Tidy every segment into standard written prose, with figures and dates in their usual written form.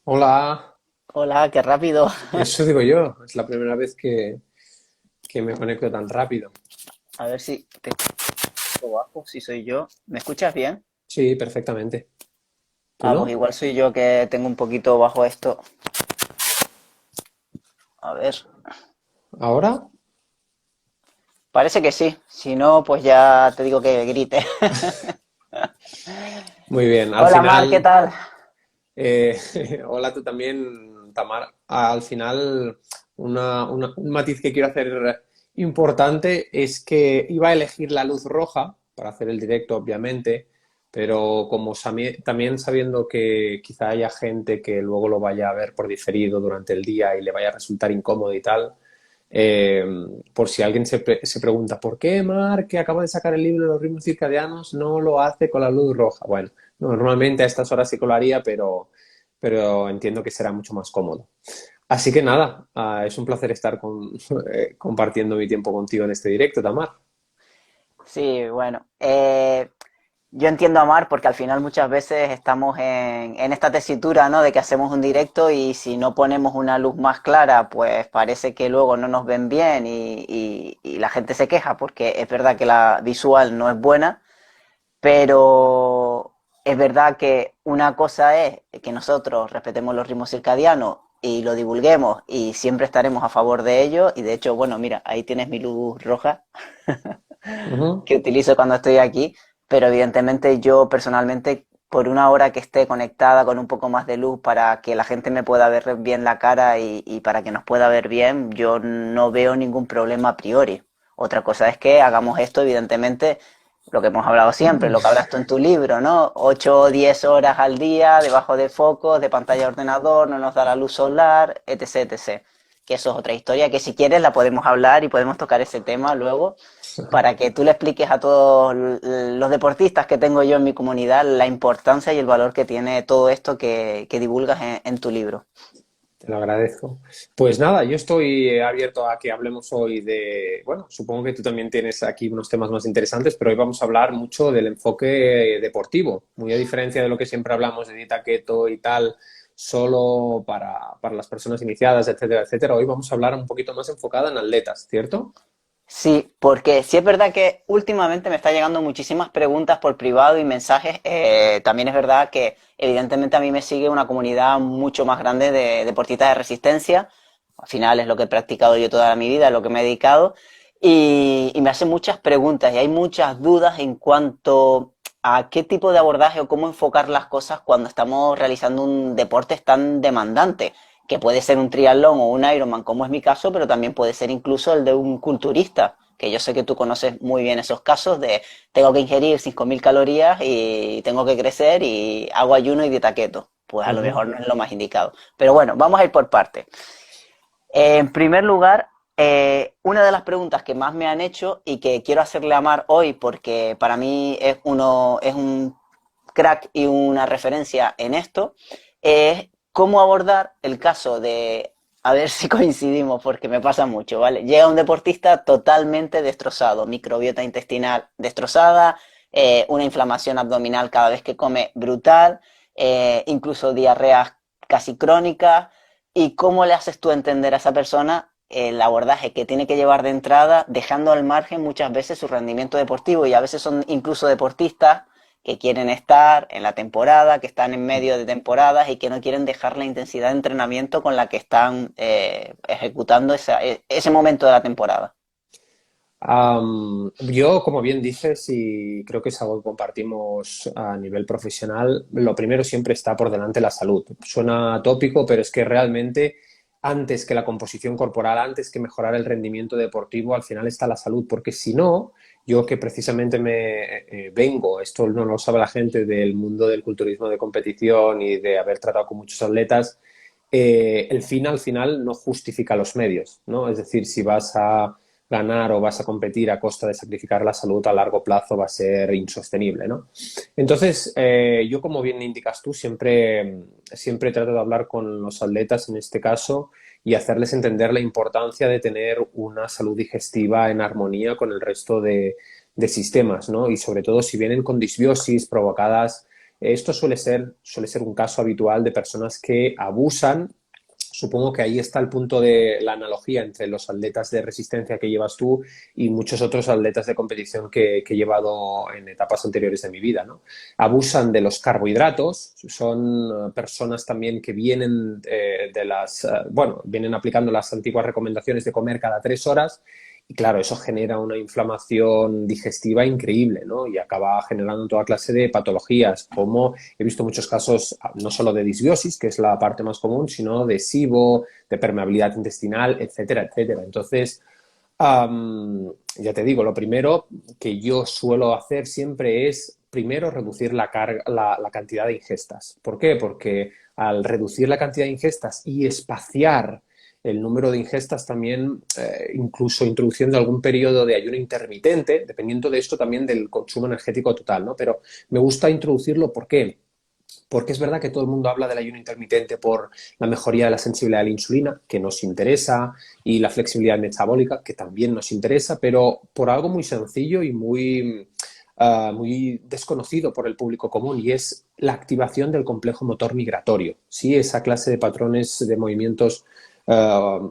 Hola, Hola, qué rápido. eso digo yo, es la primera vez que me conecto tan rápido. A ver si te escucho bajo, si soy yo. ¿Me escuchas bien? Sí, perfectamente. ¿Tú Ah, pues no? igual soy yo que tengo un poquito bajo esto. A ver. ¿Ahora? Parece que sí. Si no, pues ya te digo que grite. Muy bien, al Hola, Mar, ¿qué final, tal? eh, hola tú también, Tamar. Al final, un matiz que quiero hacer importante es que iba a elegir la luz roja para hacer el directo, obviamente, pero como también sabiendo que quizá haya gente que luego lo vaya a ver por diferido durante el día y le vaya a resultar incómodo y tal, eh, por si alguien se pregunta, ¿por qué Marc, que acaba de sacar el libro de los ritmos circadianos, no lo hace con la luz roja? Bueno, normalmente a estas horas sí que lo haría, pero entiendo que será mucho más cómodo. Así que nada, es un placer estar compartiendo mi tiempo contigo en este directo, Tamar. Sí, bueno. Yo entiendo a Mar porque al final muchas veces estamos en esta tesitura, ¿no? De que hacemos un directo y si no ponemos una luz más clara, pues parece que luego no nos ven bien y la gente se queja porque es verdad que la visual no es buena, pero es verdad que una cosa es que nosotros respetemos los ritmos circadianos y lo divulguemos y siempre estaremos a favor de ello. Y de hecho, bueno, mira, ahí tienes mi luz roja Ujú. que utilizo cuando estoy aquí, pero evidentemente yo personalmente por una hora que esté conectada con un poco más de luz para que la gente me pueda ver bien la cara y para que nos pueda ver bien, yo no veo ningún problema a priori. Otra cosa es que hagamos esto, evidentemente, lo que hemos hablado siempre, lo que hablas tú en tu libro, ¿no? 8 o 10 horas al día debajo de focos, de pantalla de ordenador, no nos da la luz solar, etc, etc. Que eso es otra historia que si quieres la podemos hablar y podemos tocar ese tema luego para que tú le expliques a todos los deportistas que tengo yo en mi comunidad la importancia y el valor que tiene todo esto que divulgas en tu libro. Te lo agradezco. Pues nada, yo estoy abierto a que hablemos hoy de, bueno, supongo que tú también tienes aquí unos temas más interesantes, pero hoy vamos a hablar mucho del enfoque deportivo, muy a diferencia de lo que siempre hablamos de dieta keto y tal, solo para las personas iniciadas, etcétera, etcétera. Hoy vamos a hablar un poquito más enfocada en atletas, ¿cierto? Sí, porque sí es verdad que últimamente me está llegando muchísimas preguntas por privado y mensajes. También es verdad que evidentemente a mí me sigue una comunidad mucho más grande de deportistas de resistencia. Al final es lo que he practicado yo toda mi vida, es lo que me he dedicado. Y me hacen muchas preguntas y hay muchas dudas en cuanto a qué tipo de abordaje o cómo enfocar las cosas cuando estamos realizando un deporte tan demandante que puede ser un triatlón o un Ironman, como es mi caso, pero también puede ser incluso el de un culturista, que yo sé que tú conoces muy bien esos casos de tengo que ingerir 5.000 calorías y tengo que crecer y hago ayuno y dieta keto. Pues a lo Ujú. mejor no es lo más indicado. Pero bueno, vamos a ir por partes. En primer lugar, una de las preguntas que más me han hecho y que quiero hacerle a Mar hoy, porque para mí es un crack y una referencia en esto, es cómo abordar el caso de, a ver si coincidimos, porque me pasa mucho, ¿vale? Llega un deportista totalmente destrozado, microbiota intestinal destrozada, una inflamación abdominal cada vez que come brutal, incluso diarreas casi crónicas. ¿Y cómo le haces tú entender a esa persona el abordaje que tiene que llevar de entrada, dejando al margen muchas veces su rendimiento deportivo? Y a veces son incluso deportistas que quieren estar en la temporada, que están en medio de temporadas y que no quieren dejar la intensidad de entrenamiento con la que están ejecutando ese momento de la temporada. Yo, como bien dices, y creo que es algo que compartimos a nivel profesional, lo primero siempre está por delante la salud. Suena tópico, pero es que realmente antes que la composición corporal, antes que mejorar el rendimiento deportivo, al final está la salud, porque si no, yo que precisamente vengo, esto no lo sabe la gente, del mundo del culturismo de competición y de haber tratado con muchos atletas, el fin al final no justifica los medios, ¿no? Es decir, si vas a ganar o vas a competir a costa de sacrificar la salud a largo plazo va a ser insostenible, ¿no? Entonces, yo como bien indicas tú, siempre trato de hablar con los atletas en este caso y hacerles entender la importancia de tener una salud digestiva en armonía con el resto de sistemas, ¿no? Y sobre todo si vienen con disbiosis provocadas Esto suele ser un caso habitual de personas que abusan. Supongo que ahí está el punto de la analogía entre los atletas de resistencia que llevas tú y muchos otros atletas de competición que he llevado en etapas anteriores de mi vida, ¿no? Abusan de los carbohidratos, son personas también que vienen bueno, vienen aplicando las antiguas recomendaciones de comer cada 3 horas y claro, eso genera una inflamación digestiva increíble, ¿no? Y acaba generando toda clase de patologías, como he visto muchos casos, no solo de disbiosis, que es la parte más común, sino de SIBO, de permeabilidad intestinal, etcétera, etcétera. Entonces, ya te digo, lo primero que yo suelo hacer siempre es, primero, reducir la cantidad de ingestas. ¿Por qué? Porque al reducir la cantidad de ingestas y espaciar el número de ingestas también, incluso introduciendo algún periodo de ayuno intermitente, dependiendo de esto también del consumo energético total, ¿no? Pero me gusta introducirlo, ¿por qué? Porque es verdad que todo el mundo habla del ayuno intermitente por la mejoría de la sensibilidad a la insulina, que nos interesa, y la flexibilidad metabólica, que también nos interesa, pero por algo muy sencillo y muy desconocido por el público común, y es la activación del complejo motor migratorio. Sí, esa clase de patrones de movimientos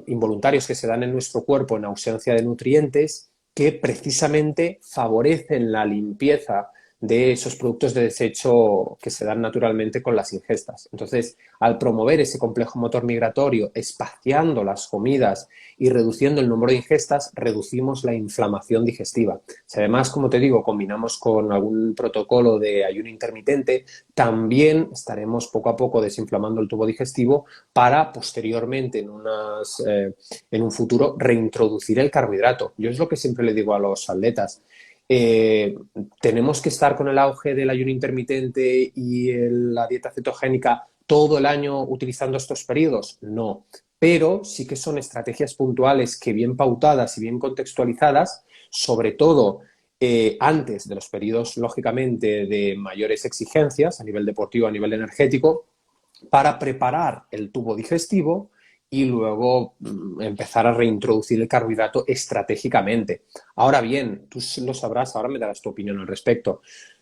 involuntarios que se dan en nuestro cuerpo en ausencia de nutrientes que precisamente favorecen la limpieza de esos productos de desecho que se dan naturalmente con las ingestas. Entonces, al promover ese complejo motor migratorio, espaciando las comidas y reduciendo el número de ingestas, reducimos la inflamación digestiva. Si además, como te digo, combinamos con algún protocolo de ayuno intermitente, también estaremos poco a poco desinflamando el tubo digestivo para posteriormente, en un futuro, reintroducir el carbohidrato. Yo es lo que siempre le digo a los atletas. Eh, ¿Tenemos que estar con el auge del ayuno intermitente y la dieta cetogénica todo el año utilizando estos periodos? No, pero sí que son estrategias puntuales que bien pautadas y bien contextualizadas, sobre todo antes de los periodos, lógicamente, de mayores exigencias a nivel deportivo, a nivel energético, para preparar el tubo digestivo y luego empezar a reintroducir el carbohidrato estratégicamente. Ahora bien, tú lo sabrás, ahora me darás tu opinión al respecto.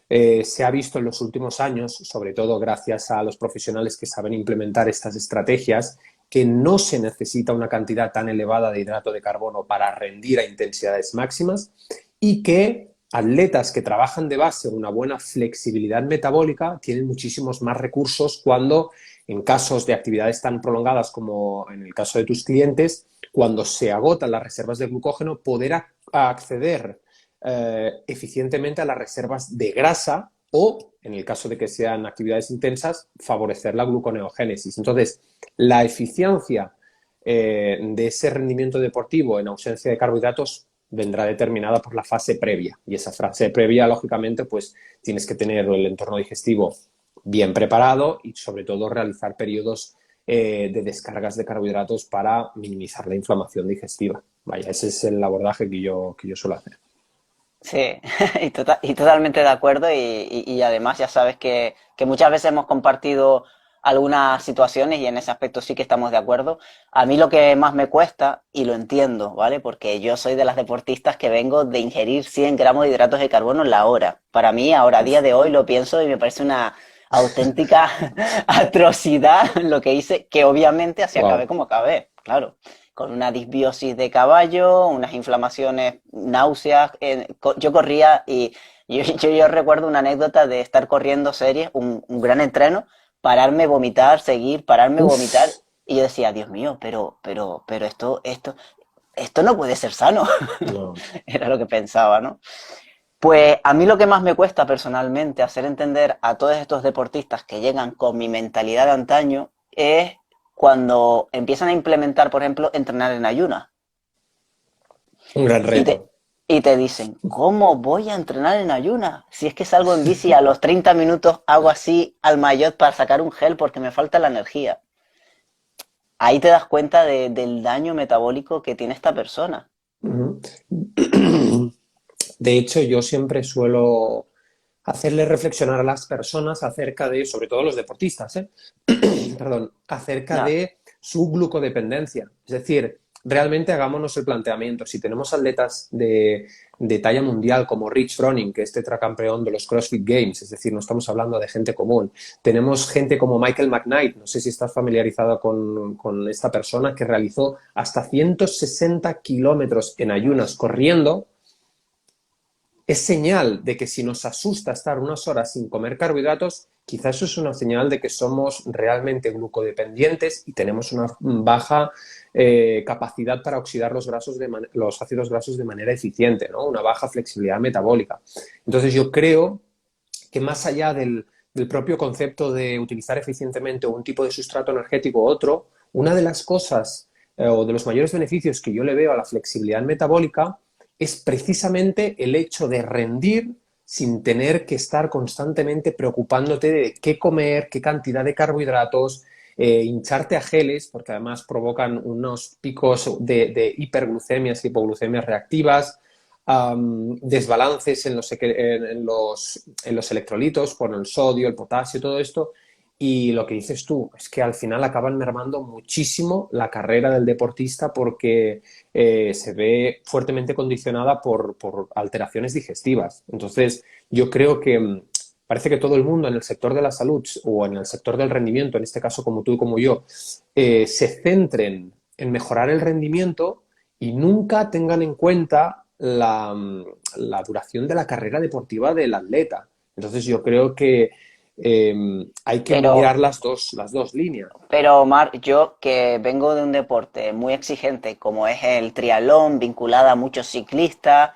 Se ha visto en los últimos años, sobre todo gracias a los profesionales que saben implementar estas estrategias, que no se necesita una cantidad tan elevada de hidrato de carbono para rendir a intensidades máximas y que atletas que trabajan de base una buena flexibilidad metabólica tienen muchísimos más recursos cuando en casos de actividades tan prolongadas como en el caso de tus clientes, cuando se agotan las reservas de glucógeno, poder acceder eficientemente a las reservas de grasa o, en el caso de que sean actividades intensas, favorecer la gluconeogénesis. Entonces, la eficiencia de ese rendimiento deportivo en ausencia de carbohidratos vendrá determinada por la fase previa. Y esa fase previa, lógicamente, pues tienes que tener el entorno digestivo bien preparado y sobre todo realizar periodos de descargas de carbohidratos para minimizar la inflamación digestiva. Vaya, ese es el abordaje que yo suelo hacer. Sí, y totalmente de acuerdo y además ya sabes que muchas veces hemos compartido algunas situaciones y en ese aspecto sí que estamos de acuerdo. A mí lo que más me cuesta, y lo entiendo, ¿vale? Porque yo soy de las deportistas que vengo de ingerir 100 gramos de hidratos de carbono en la hora. Para mí, ahora a día Uf. de hoy lo pienso y me parece una auténtica atrocidad lo que hice, que obviamente así acabé Wow. como acabé, claro con una disbiosis de caballo, unas inflamaciones, náuseas. Yo corría y yo recuerdo una anécdota de estar corriendo series, un gran entreno, pararme, vomitar, seguir, pararme, vomitar. Uf. Y yo decía, Dios mío, pero esto no puede ser sano. No. Era lo que pensaba, ¿no? Pues a mí lo que más me cuesta personalmente hacer entender a todos estos deportistas que llegan con mi mentalidad de antaño es cuando empiezan a implementar, por ejemplo, entrenar en ayunas Un gran y reto. y te dicen, ¿cómo voy a entrenar en ayunas? Si es que salgo en bici a los 30 minutos hago así al maillot para sacar un gel porque me falta la energía. Ahí te das cuenta del daño metabólico que tiene esta persona. Ujú. De hecho, yo siempre suelo hacerle reflexionar a las personas acerca de, sobre todo los deportistas, perdón, acerca No, de su glucodependencia. Es decir, realmente hagámonos el planteamiento. Si tenemos atletas de talla mundial como Rich Froning, que es tetracampeón de los CrossFit Games, es decir, no estamos hablando de gente común. Tenemos gente como Michael McKnight, no sé si estás familiarizado con esta persona, que realizó hasta 160 kilómetros en ayunas corriendo. Es señal de que si nos asusta estar unas horas sin comer carbohidratos, quizás eso es una señal de que somos realmente glucodependientes y tenemos una baja capacidad para oxidar los ácidos grasos de manera eficiente, ¿no? Una baja flexibilidad metabólica. Entonces yo creo que más allá del propio concepto de utilizar eficientemente un tipo de sustrato energético u otro, una de las cosas o de los mayores beneficios que yo le veo a la flexibilidad metabólica es precisamente el hecho de rendir sin tener que estar constantemente preocupándote de qué comer, qué cantidad de carbohidratos, hincharte a geles, porque además provocan unos picos de hiperglucemias y hipoglucemias reactivas, desbalances en los electrolitos, por el sodio, el potasio, todo esto. Y lo que dices tú es que al final acaban mermando muchísimo la carrera del deportista porque se ve fuertemente condicionada por alteraciones digestivas. Entonces, yo creo que parece que todo el mundo en el sector de la salud o en el sector del rendimiento, en este caso como tú y como yo, se centren en mejorar el rendimiento y nunca tengan en cuenta la duración de la carrera deportiva del atleta. Entonces, yo creo que hay que Pero mirar las dos líneas. Pero Omar, yo que vengo de un deporte muy exigente como es el triatlón, vinculada a muchos ciclistas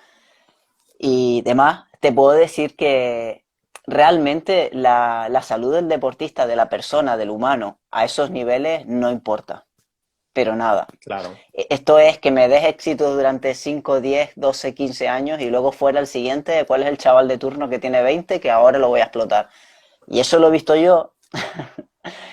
y demás, te puedo decir que realmente la salud del deportista, de la persona, del humano, a esos niveles no importa, pero nada. Claro. Esto es que me des éxito durante 5, 10, 12, 15 años y luego fuera el siguiente, ¿cuál es el chaval de turno que tiene 20 que ahora lo voy a explotar? Y eso lo he visto yo.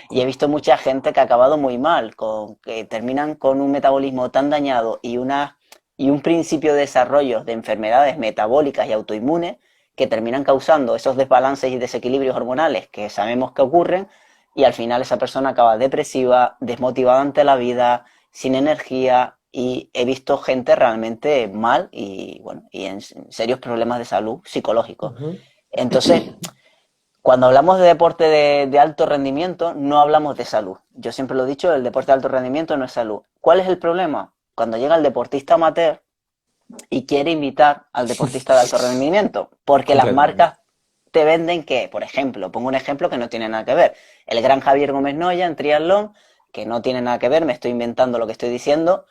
Y he visto mucha gente que ha acabado muy mal, que terminan con un metabolismo tan dañado y un principio de desarrollo de enfermedades metabólicas y autoinmunes que terminan causando esos desbalances y desequilibrios hormonales que sabemos que ocurren y al final esa persona acaba depresiva, desmotivada ante la vida, sin energía y he visto gente realmente mal y bueno, y en serios problemas de salud psicológicos. Ujú. Entonces, cuando hablamos de deporte de alto rendimiento, no hablamos de salud. Yo siempre lo he dicho, el deporte de alto rendimiento no es salud. ¿Cuál es el problema? Cuando llega el deportista amateur y quiere imitar al deportista de alto rendimiento, porque las Completamente. marcas te venden que, por ejemplo, pongo un ejemplo que no tiene nada que ver. El gran Javier Gómez Noya en triatlón, que no tiene nada que ver, me estoy inventando lo que estoy diciendo,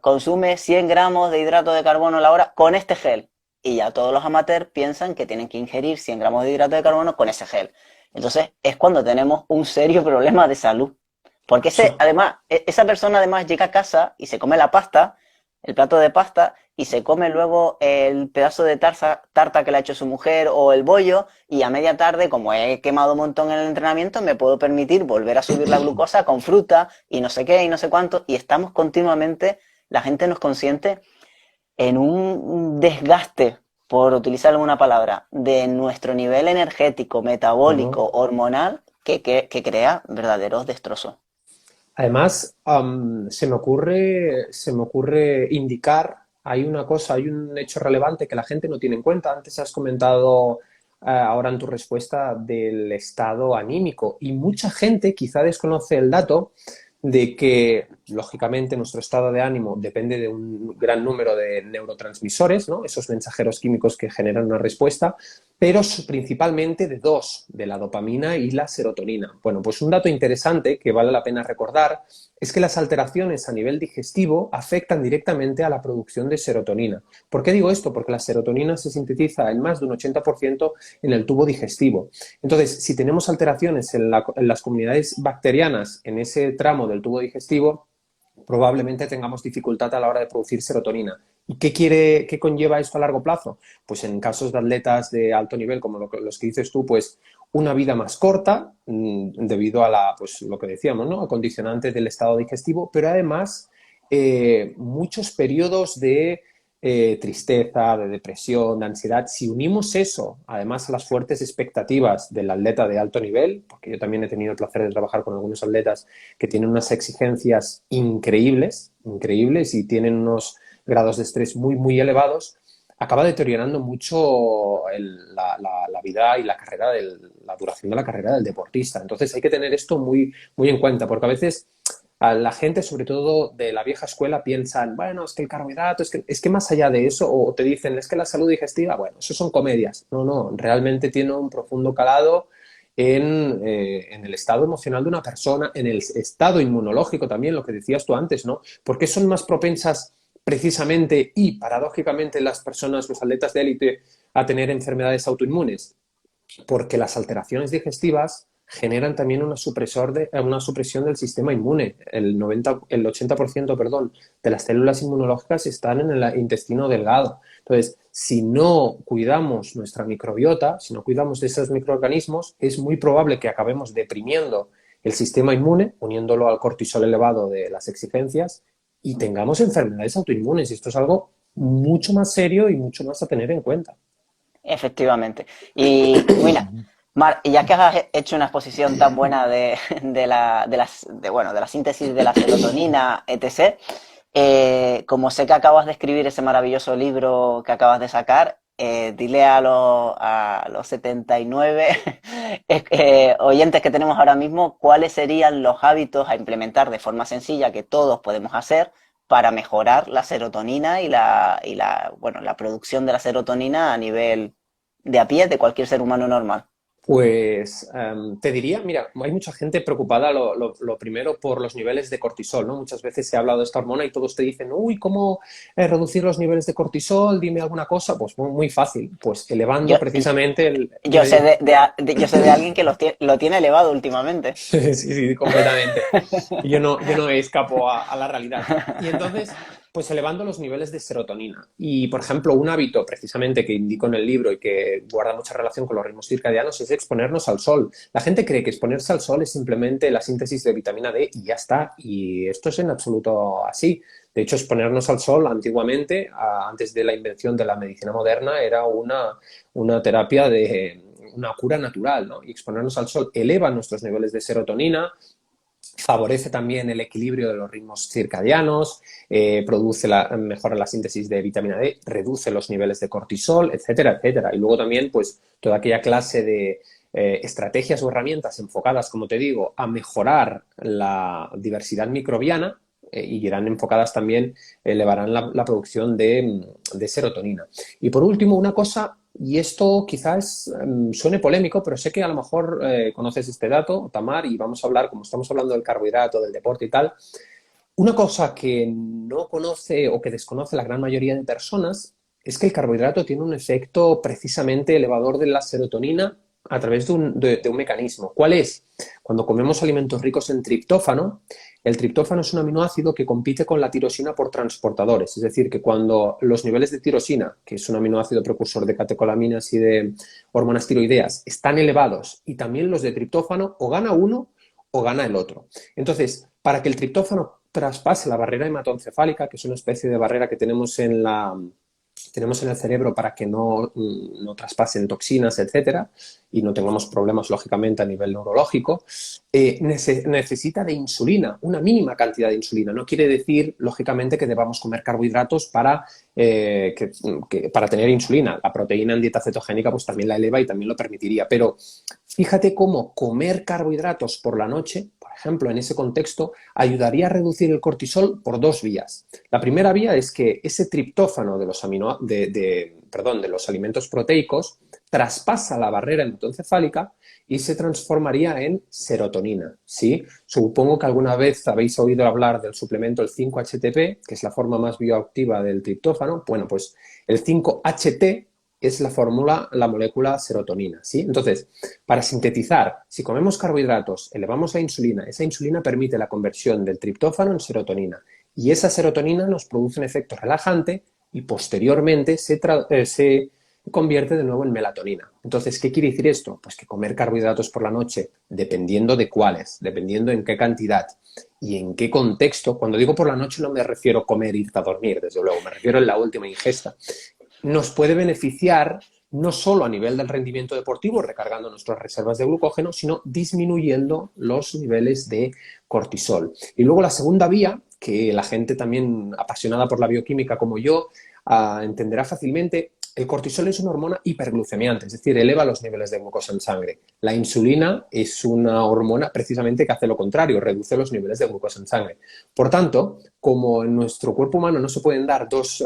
consume 100 gramos de hidrato de carbono a la hora con este gel. Y ya todos los amateurs piensan que tienen que ingerir 100 gramos de hidrato de carbono con ese gel. Entonces es cuando tenemos un serio problema de salud. Porque además, esa persona además llega a casa y se come la pasta, el plato de pasta, y se come luego el pedazo de tarta que le ha hecho su mujer o el bollo, y a media tarde, como he quemado un montón en el entrenamiento, me puedo permitir volver a subir la glucosa con fruta y no sé qué y no sé cuánto, y estamos continuamente, la gente no es consciente, en un desgaste, por utilizar alguna palabra, de nuestro nivel energético, Ujú. metabólico, hormonal, que crea verdaderos destrozos. Además, se me ocurre indicar, hay una cosa, hay un hecho relevante que la gente no tiene en cuenta. Antes has comentado, ahora en tu respuesta, del estado anímico y mucha gente quizá desconoce el dato de que, lógicamente, nuestro estado de ánimo depende de un gran número de neurotransmisores, ¿no? Esos mensajeros químicos que generan una respuesta, pero principalmente de dos, de la dopamina y la serotonina. Bueno, pues un dato interesante que vale la pena recordar es que las alteraciones a nivel digestivo afectan directamente a la producción de serotonina. ¿Por qué digo esto? Porque la serotonina se sintetiza en más de un 80% en el tubo digestivo. Entonces, si tenemos alteraciones en las comunidades bacterianas en ese tramo del tubo digestivo, probablemente tengamos dificultad a la hora de producir serotonina. ¿Y qué conlleva esto a largo plazo? Pues en casos de atletas de alto nivel, como los que dices tú, pues una vida más corta, debido a pues lo que decíamos, ¿no? A condicionantes del estado digestivo, pero además muchos periodos de tristeza, de depresión, de ansiedad, si unimos eso, además a las fuertes expectativas del atleta de alto nivel, porque yo también he tenido el placer de trabajar con algunos atletas que tienen unas exigencias increíbles, increíbles y tienen unos grados de estrés muy, muy elevados, acaba deteriorando mucho la vida y la carrera, la duración de la carrera del deportista. Entonces hay que tener esto muy, muy en cuenta, porque a veces a la gente, sobre todo de la vieja escuela, piensan, bueno, es que el carbohidrato, es que más allá de eso, o te dicen, es que la salud digestiva, bueno, eso son comedias. No, no, realmente tiene un profundo calado en el estado emocional de una persona, en el estado inmunológico también, lo que decías tú antes, ¿no? ¿Por qué son más propensas precisamente y paradójicamente las personas, los atletas de élite, a tener enfermedades autoinmunes? Porque las alteraciones digestivas generan también una supresión del sistema inmune. El 80%, perdón, de las células inmunológicas están en el intestino delgado. Entonces, si no cuidamos nuestra microbiota, si no cuidamos de esos microorganismos, es muy probable que acabemos deprimiendo el sistema inmune, uniéndolo al cortisol elevado de las exigencias, y tengamos enfermedades autoinmunes. Y esto es algo mucho más serio y mucho más a tener en cuenta. Efectivamente. Y mira, Mar, y ya que has hecho una exposición tan buena bueno, de la síntesis de la serotonina, etc., como sé que acabas de escribir ese maravilloso libro que acabas de sacar, dile a los 79 oyentes que tenemos ahora mismo cuáles serían los hábitos a implementar de forma sencilla que todos podemos hacer para mejorar la serotonina bueno, la producción de la serotonina a nivel de a pie de cualquier ser humano normal. Pues te diría, mira, hay mucha gente preocupada lo primero por los niveles de cortisol, ¿no? Muchas veces se ha hablado de esta hormona y todos te dicen, uy, ¿cómo reducir los niveles de cortisol? Dime alguna cosa. Pues muy, muy fácil, pues elevando Yo, precisamente el... yo Dime, sé dime. yo sé de alguien que lo tiene elevado últimamente. Sí, sí, completamente. Yo no escapo a la realidad. Y entonces, pues elevando los niveles de serotonina. Y, por ejemplo, un hábito precisamente que indico en el libro y que guarda mucha relación con los ritmos circadianos es exponernos al sol. La gente cree que exponerse al sol es simplemente la síntesis de vitamina D y ya está. Y esto es en absoluto así. De hecho, exponernos al sol antiguamente, antes de la invención de la medicina moderna, era una terapia de una cura natural, ¿no? Y exponernos al sol eleva nuestros niveles de serotonina, favorece también el equilibrio de los ritmos circadianos, mejora la síntesis de vitamina D, reduce los niveles de cortisol, etcétera, etcétera. Y luego también, pues, toda aquella clase de estrategias o herramientas enfocadas, como te digo, a mejorar la diversidad microbiana, y irán enfocadas también, elevarán la producción de serotonina. Y por último, una cosa, y esto quizás suene polémico, pero sé que a lo mejor conoces este dato, Tamar, y vamos a hablar, como estamos hablando del carbohidrato, del deporte y tal, una cosa que no conoce o que desconoce la gran mayoría de personas es que el carbohidrato tiene un efecto precisamente elevador de la serotonina a través de un mecanismo. ¿Cuál es? Cuando comemos alimentos ricos en triptófano, el triptófano es un aminoácido que compite con la tirosina por transportadores. Es decir, que cuando los niveles de tirosina, que es un aminoácido precursor de catecolaminas y de hormonas tiroideas, están elevados y también los de triptófano, o gana uno o gana el otro. Entonces, para que el triptófano traspase la barrera hematoencefálica, que es una especie de barrera que tenemos en el cerebro para que no traspasen toxinas, etcétera, y no tengamos problemas, lógicamente, a nivel neurológico, necesita de insulina, una mínima cantidad de insulina. No quiere decir, lógicamente, que debamos comer carbohidratos para tener insulina. La proteína en dieta cetogénica pues también la eleva y también lo permitiría. Pero fíjate cómo comer carbohidratos por la noche, por ejemplo, en ese contexto, ayudaría a reducir el cortisol por dos vías. La primera vía es que ese triptófano de los alimentos proteicos traspasa la barrera hematoencefálica y se transformaría en serotonina, ¿sí? Supongo que alguna vez habéis oído hablar del suplemento el 5-HTP, que es la forma más bioactiva del triptófano. Bueno, pues el 5-HT es la molécula serotonina, ¿sí? Entonces, para sintetizar, si comemos carbohidratos, elevamos la insulina, esa insulina permite la conversión del triptófano en serotonina y esa serotonina nos produce un efecto relajante y posteriormente se convierte de nuevo en melatonina. Entonces, ¿qué quiere decir esto? Pues que comer carbohidratos por la noche, dependiendo de cuáles, dependiendo en qué cantidad y en qué contexto. Cuando digo por la noche no me refiero a comer e irte a dormir, desde luego, me refiero en la última ingesta. Nos puede beneficiar no solo a nivel del rendimiento deportivo, recargando nuestras reservas de glucógeno, sino disminuyendo los niveles de cortisol. Y luego la segunda vía, que la gente también apasionada por la bioquímica como yo entenderá fácilmente, el cortisol es una hormona hiperglucemiante, es decir, eleva los niveles de glucosa en sangre. La insulina es una hormona precisamente que hace lo contrario, reduce los niveles de glucosa en sangre. Por tanto, como en nuestro cuerpo humano no se pueden dar dos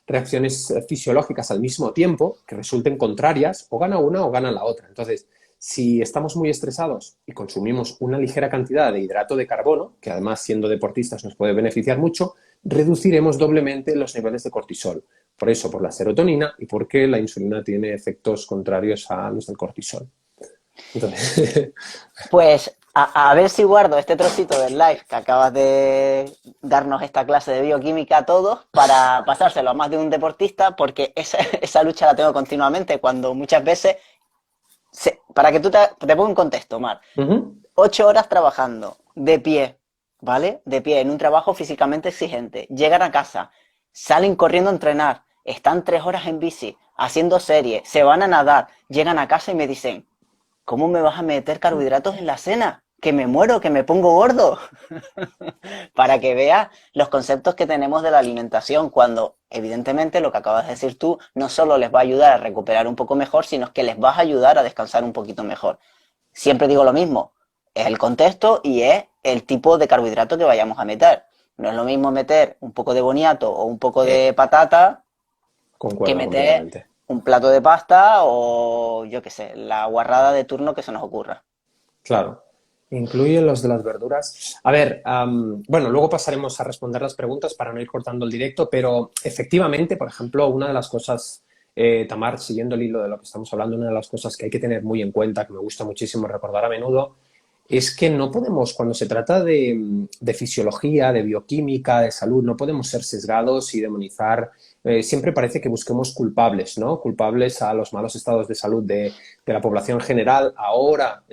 reacciones fisiológicas al mismo tiempo que resulten contrarias, o gana una o gana la otra. Entonces, si estamos muy estresados y consumimos una ligera cantidad de hidrato de carbono, que además siendo deportistas nos puede beneficiar mucho, reduciremos doblemente los niveles de cortisol. Por eso, por la serotonina y porque la insulina tiene efectos contrarios a los del cortisol. Entonces... Pues a ver si guardo este trocito del live que acabas de darnos esta clase de bioquímica a todos para pasárselo a más de un deportista, porque esa lucha la tengo continuamente cuando muchas veces, para que tú te pongas en contexto, Mar, 8 horas trabajando de pie, ¿vale? De pie, en un trabajo físicamente exigente, llegan a casa, salen corriendo a entrenar, están 3 horas en bici, haciendo series, se van a nadar, llegan a casa y me dicen, ¿cómo me vas a meter carbohidratos en la cena? Que me muero, que me pongo gordo. Para que veas los conceptos que tenemos de la alimentación, cuando evidentemente lo que acabas de decir tú no solo les va a ayudar a recuperar un poco mejor, sino que les vas a ayudar a descansar un poquito mejor. Siempre digo lo mismo, es el contexto y es el tipo de carbohidrato que vayamos a meter. No es lo mismo meter un poco de boniato o un poco de patata que Concuerdo meter completamente. un plato de pasta o, yo qué sé, la guarrada de turno que se nos ocurra. Claro. Incluye los de las verduras. A ver, bueno, luego pasaremos a responder las preguntas para no ir cortando el directo, pero efectivamente, por ejemplo, una de las cosas, Tamar, siguiendo el hilo de lo que estamos hablando, una de las cosas que hay que tener muy en cuenta, que me gusta muchísimo recordar a menudo, es que no podemos, cuando se trata de fisiología, de bioquímica, de salud, no podemos ser sesgados y demonizar. Siempre parece que busquemos culpables, ¿no? Culpables a los malos estados de salud de la población general. Ahora,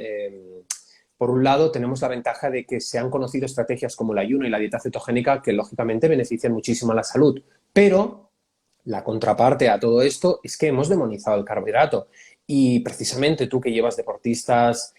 por un lado, tenemos la ventaja de que se han conocido estrategias como el ayuno y la dieta cetogénica que, lógicamente, benefician muchísimo a la salud. Pero la contraparte a todo esto es que hemos demonizado el carbohidrato. Y precisamente tú que llevas deportistas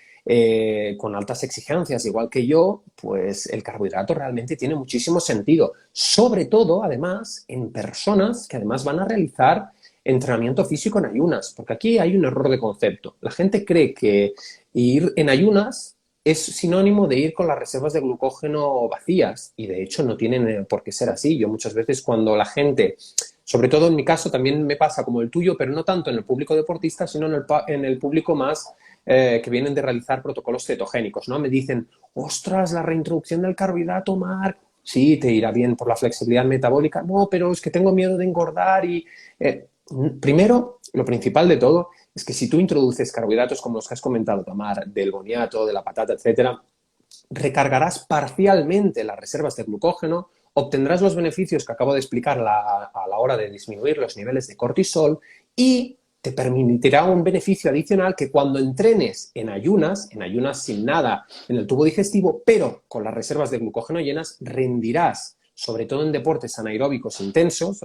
con altas exigencias, igual que yo, pues el carbohidrato realmente tiene muchísimo sentido. Sobre todo, además, en personas que además van a realizar entrenamiento físico en ayunas, porque aquí hay un error de concepto. La gente cree que ir en ayunas es sinónimo de ir con las reservas de glucógeno vacías y de hecho no tienen por qué ser así. Yo muchas veces cuando la gente, sobre todo en mi caso también me pasa como el tuyo, pero no tanto en el público deportista, sino en el público más que vienen de realizar protocolos cetogénicos, ¿no? Me dicen, ostras, la reintroducción del carbohidrato, Marc, sí, te irá bien por la flexibilidad metabólica. No, pero es que tengo miedo de engordar y... primero, lo principal de todo es que si tú introduces carbohidratos como los que has comentado, Tamar, del boniato, de la patata, etcétera, recargarás parcialmente las reservas de glucógeno, obtendrás los beneficios que acabo de explicar a la hora de disminuir los niveles de cortisol y te permitirá un beneficio adicional que cuando entrenes en ayunas sin nada en el tubo digestivo, pero con las reservas de glucógeno llenas, rendirás, sobre todo en deportes anaeróbicos intensos,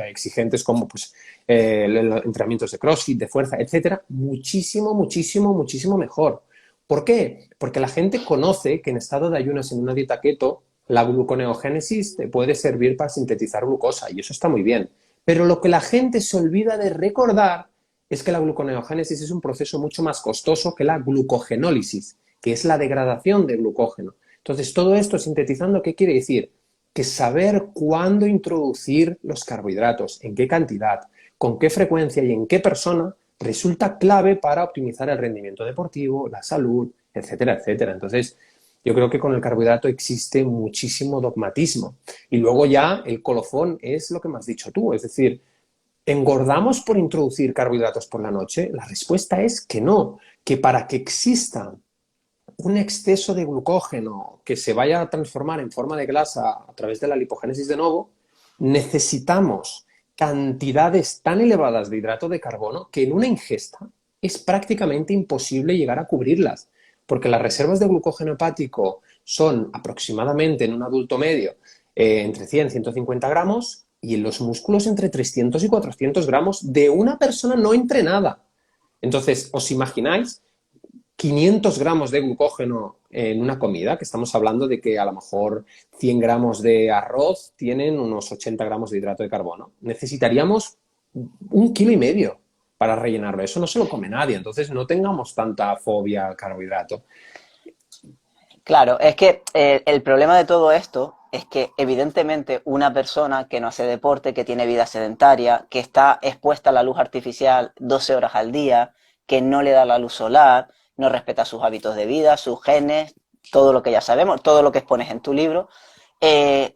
exigentes como pues, entrenamientos de CrossFit, de fuerza, etcétera, muchísimo, muchísimo, muchísimo mejor. ¿Por qué? Porque la gente conoce que en estado de ayunas en una dieta keto, la gluconeogénesis te puede servir para sintetizar glucosa y eso está muy bien. Pero lo que la gente se olvida de recordar es que la gluconeogénesis es un proceso mucho más costoso que la glucogenólisis, que es la degradación de glucógeno. Entonces, todo esto sintetizando, ¿qué quiere decir? Que saber cuándo introducir los carbohidratos, en qué cantidad, con qué frecuencia y en qué persona resulta clave para optimizar el rendimiento deportivo, la salud, etcétera, etcétera. Entonces, yo creo que con el carbohidrato existe muchísimo dogmatismo. Y luego ya el colofón es lo que me has dicho tú, es decir, ¿engordamos por introducir carbohidratos por la noche? La respuesta es que no, que para que exista un exceso de glucógeno que se vaya a transformar en forma de grasa a través de la lipogénesis de novo, necesitamos cantidades tan elevadas de hidrato de carbono que en una ingesta es prácticamente imposible llegar a cubrirlas, porque las reservas de glucógeno hepático son aproximadamente en un adulto medio entre 100 y 150 gramos y en los músculos entre 300 y 400 gramos de una persona no entrenada. Entonces, ¿os imagináis 500 gramos de glucógeno en una comida? Que estamos hablando de que a lo mejor 100 gramos de arroz tienen unos 80 gramos de hidrato de carbono. Necesitaríamos 1,5 kilos para rellenarlo. Eso no se lo come nadie, entonces no tengamos tanta fobia al carbohidrato. Claro, es que el problema de todo esto es que evidentemente una persona que no hace deporte, que tiene vida sedentaria, que está expuesta a la luz artificial 12 horas al día, que no le da la luz solar, no respeta sus hábitos de vida, sus genes, todo lo que ya sabemos, todo lo que expones en tu libro, eh,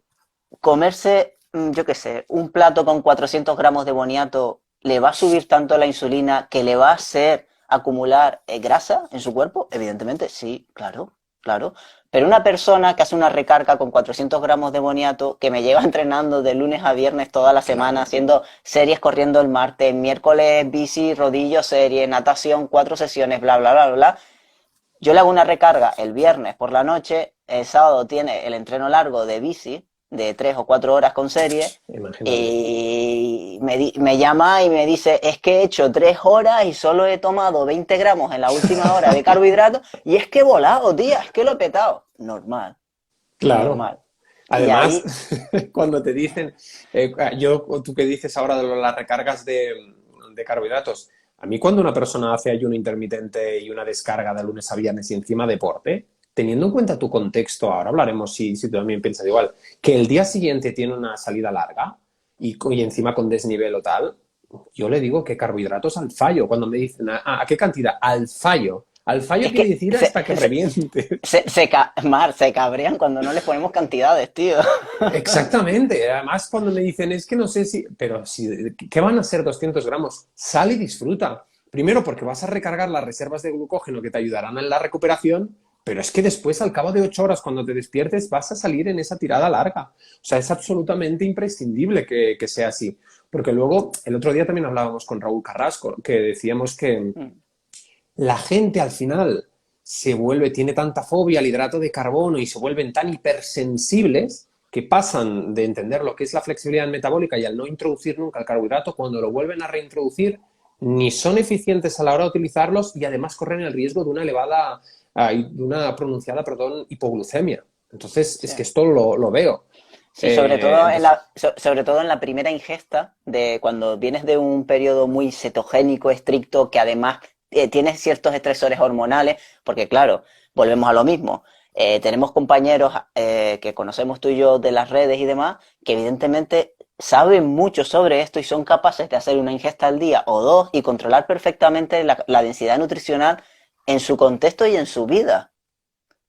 comerse, yo qué sé, un plato con 400 gramos de boniato le va a subir tanto la insulina que le va a hacer acumular grasa en su cuerpo. Evidentemente, sí, claro, claro. Pero una persona que hace una recarga con 400 gramos de boniato, que me lleva entrenando de lunes a viernes toda la semana, Claro. haciendo series corriendo el martes, miércoles bici, rodillo, serie, natación, 4 sesiones, bla, bla, bla, bla. Yo le hago una recarga el viernes por la noche, el sábado tiene el entreno largo de bici, de 3 o 4 horas con serie, Imagínate. y me llama y me dice, es que he hecho 3 horas y solo he tomado 20 gramos en la última hora de carbohidratos, y es que he volado, tía, es que lo he petado. Normal, Claro. normal. Y Además, ahí, cuando te dicen, tú que dices ahora de las recargas de carbohidratos, a mí cuando una persona hace ayuno intermitente y una descarga de lunes a viernes y encima deporte, teniendo en cuenta tu contexto, ahora hablaremos si tú también piensas igual, que el día siguiente tiene una salida larga y encima con desnivel o tal, yo le digo que carbohidratos al fallo. Cuando me dicen, ¿a qué cantidad? Al fallo. Al fallo es quiere que decir hasta que reviente. Mar, se cabrean cuando no les ponemos cantidades, tío. Exactamente. Además, cuando me dicen, es que no sé si, pero si, ¿qué van a ser 200 gramos? Sal y disfruta. Primero, porque vas a recargar las reservas de glucógeno que te ayudarán en la recuperación, pero es que después, al cabo de 8 horas, cuando te despiertes, vas a salir en esa tirada larga. O sea, es absolutamente imprescindible que sea así. Porque luego, el otro día también hablábamos con Raúl Carrasco, que decíamos que la gente al final tiene tanta fobia al hidrato de carbono y se vuelven tan hipersensibles que pasan de entender lo que es la flexibilidad metabólica y al no introducir nunca el carbohidrato, cuando lo vuelven a reintroducir, ni son eficientes a la hora de utilizarlos y además corren el riesgo de una de una pronunciada, perdón, hipoglucemia. Entonces, Sí. es que esto lo veo. Sí, sobre todo en Entonces, sobre todo en la primera ingesta, de cuando vienes de un periodo muy cetogénico, estricto, que además tienes ciertos estresores hormonales, porque claro, volvemos a lo mismo. Tenemos compañeros que conocemos tú y yo de las redes y demás, que evidentemente saben mucho sobre esto y son capaces de hacer una ingesta al día o dos y controlar perfectamente la densidad nutricional en su contexto y en su vida.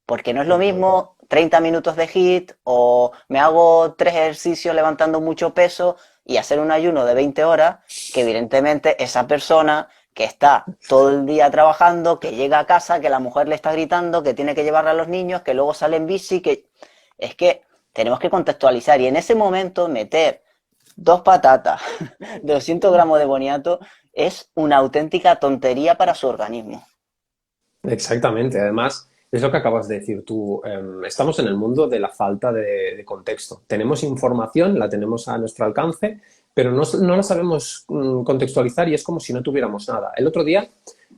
Porque no es lo mismo 30 minutos de HIIT o me hago 3 ejercicios levantando mucho peso y hacer un ayuno de 20 horas, que evidentemente esa persona que está todo el día trabajando, que llega a casa, que la mujer le está gritando, que tiene que llevar a los niños, que luego sale en bici, que es que tenemos que contextualizar y en ese momento meter 2 patatas, 200 gramos de boniato es una auténtica tontería para su organismo. exactamente. Además, es lo que acabas de decir tú. Estamos en el mundo de la falta de contexto. Tenemos información, la tenemos a nuestro alcance, pero no la sabemos contextualizar y es como si no tuviéramos nada. El otro día,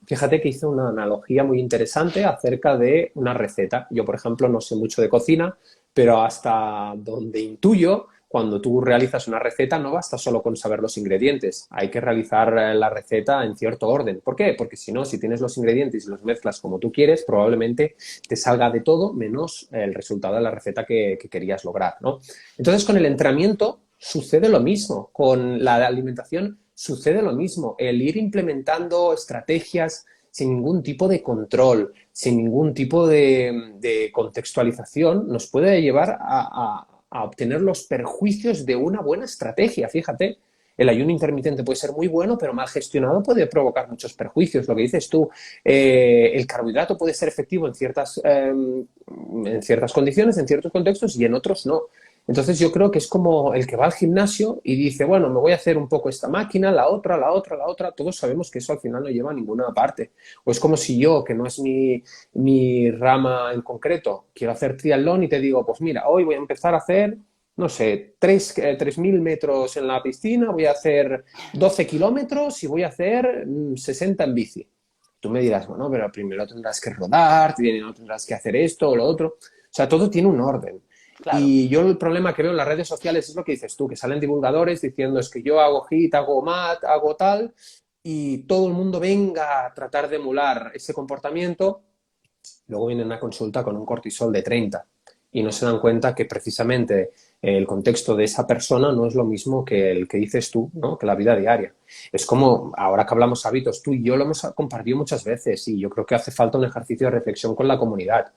fíjate que hice una analogía muy interesante acerca de una receta. Yo, por ejemplo, no sé mucho de cocina, pero hasta donde intuyo, cuando tú realizas una receta no basta solo con saber los ingredientes, hay que realizar la receta en cierto orden. ¿Por qué? Porque si no, si tienes los ingredientes y los mezclas como tú quieres, probablemente te salga de todo menos el resultado de la receta que querías lograr, ¿no? Entonces, con el entrenamiento sucede lo mismo, con la alimentación sucede lo mismo, el ir implementando estrategias sin ningún tipo de control, sin ningún tipo de contextualización, nos puede llevar a obtener los perjuicios de una buena estrategia. Fíjate, el ayuno intermitente puede ser muy bueno, pero mal gestionado puede provocar muchos perjuicios. Lo que dices tú, el carbohidrato puede ser efectivo en ciertas condiciones, en ciertos contextos y en otros no. Entonces yo creo que es como el que va al gimnasio y dice, bueno, me voy a hacer un poco esta máquina, la otra, la otra, la otra. Todos sabemos que eso al final no lleva a ninguna parte. O es como si yo, que no es mi rama en concreto, quiero hacer triatlón y te digo, pues mira, hoy voy a empezar a hacer, no sé, 3.000 metros en la piscina, voy a hacer 12 kilómetros y voy a hacer 60 en bici. Tú me dirás, bueno, pero primero tendrás que rodar, tendrás que hacer esto o lo otro. O sea, todo tiene un orden. Claro. Y yo el problema que veo en las redes sociales es lo que dices tú, que salen divulgadores diciendo es que yo hago HIIT, hago MAT, hago tal, y todo el mundo venga a tratar de emular ese comportamiento. Luego vienen a consulta con un cortisol de 30 y no se dan cuenta que precisamente el contexto de esa persona no es lo mismo que el que dices tú, ¿no? Que la vida diaria. Es como, ahora que hablamos hábitos, tú y yo lo hemos compartido muchas veces y yo creo que hace falta un ejercicio de reflexión con la comunidad.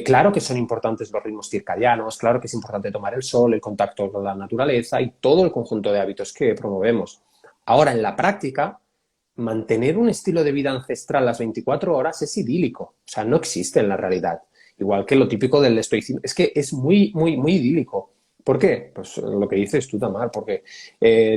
Claro que son importantes los ritmos circadianos, claro que es importante tomar el sol, el contacto con la naturaleza y todo el conjunto de hábitos que promovemos. Ahora, en la práctica, mantener un estilo de vida ancestral las 24 horas es idílico, o sea, no existe en la realidad. Igual que lo típico del estoicismo, es que es muy, muy, muy idílico. ¿Por qué? Pues lo que dices tú, Tamar, porque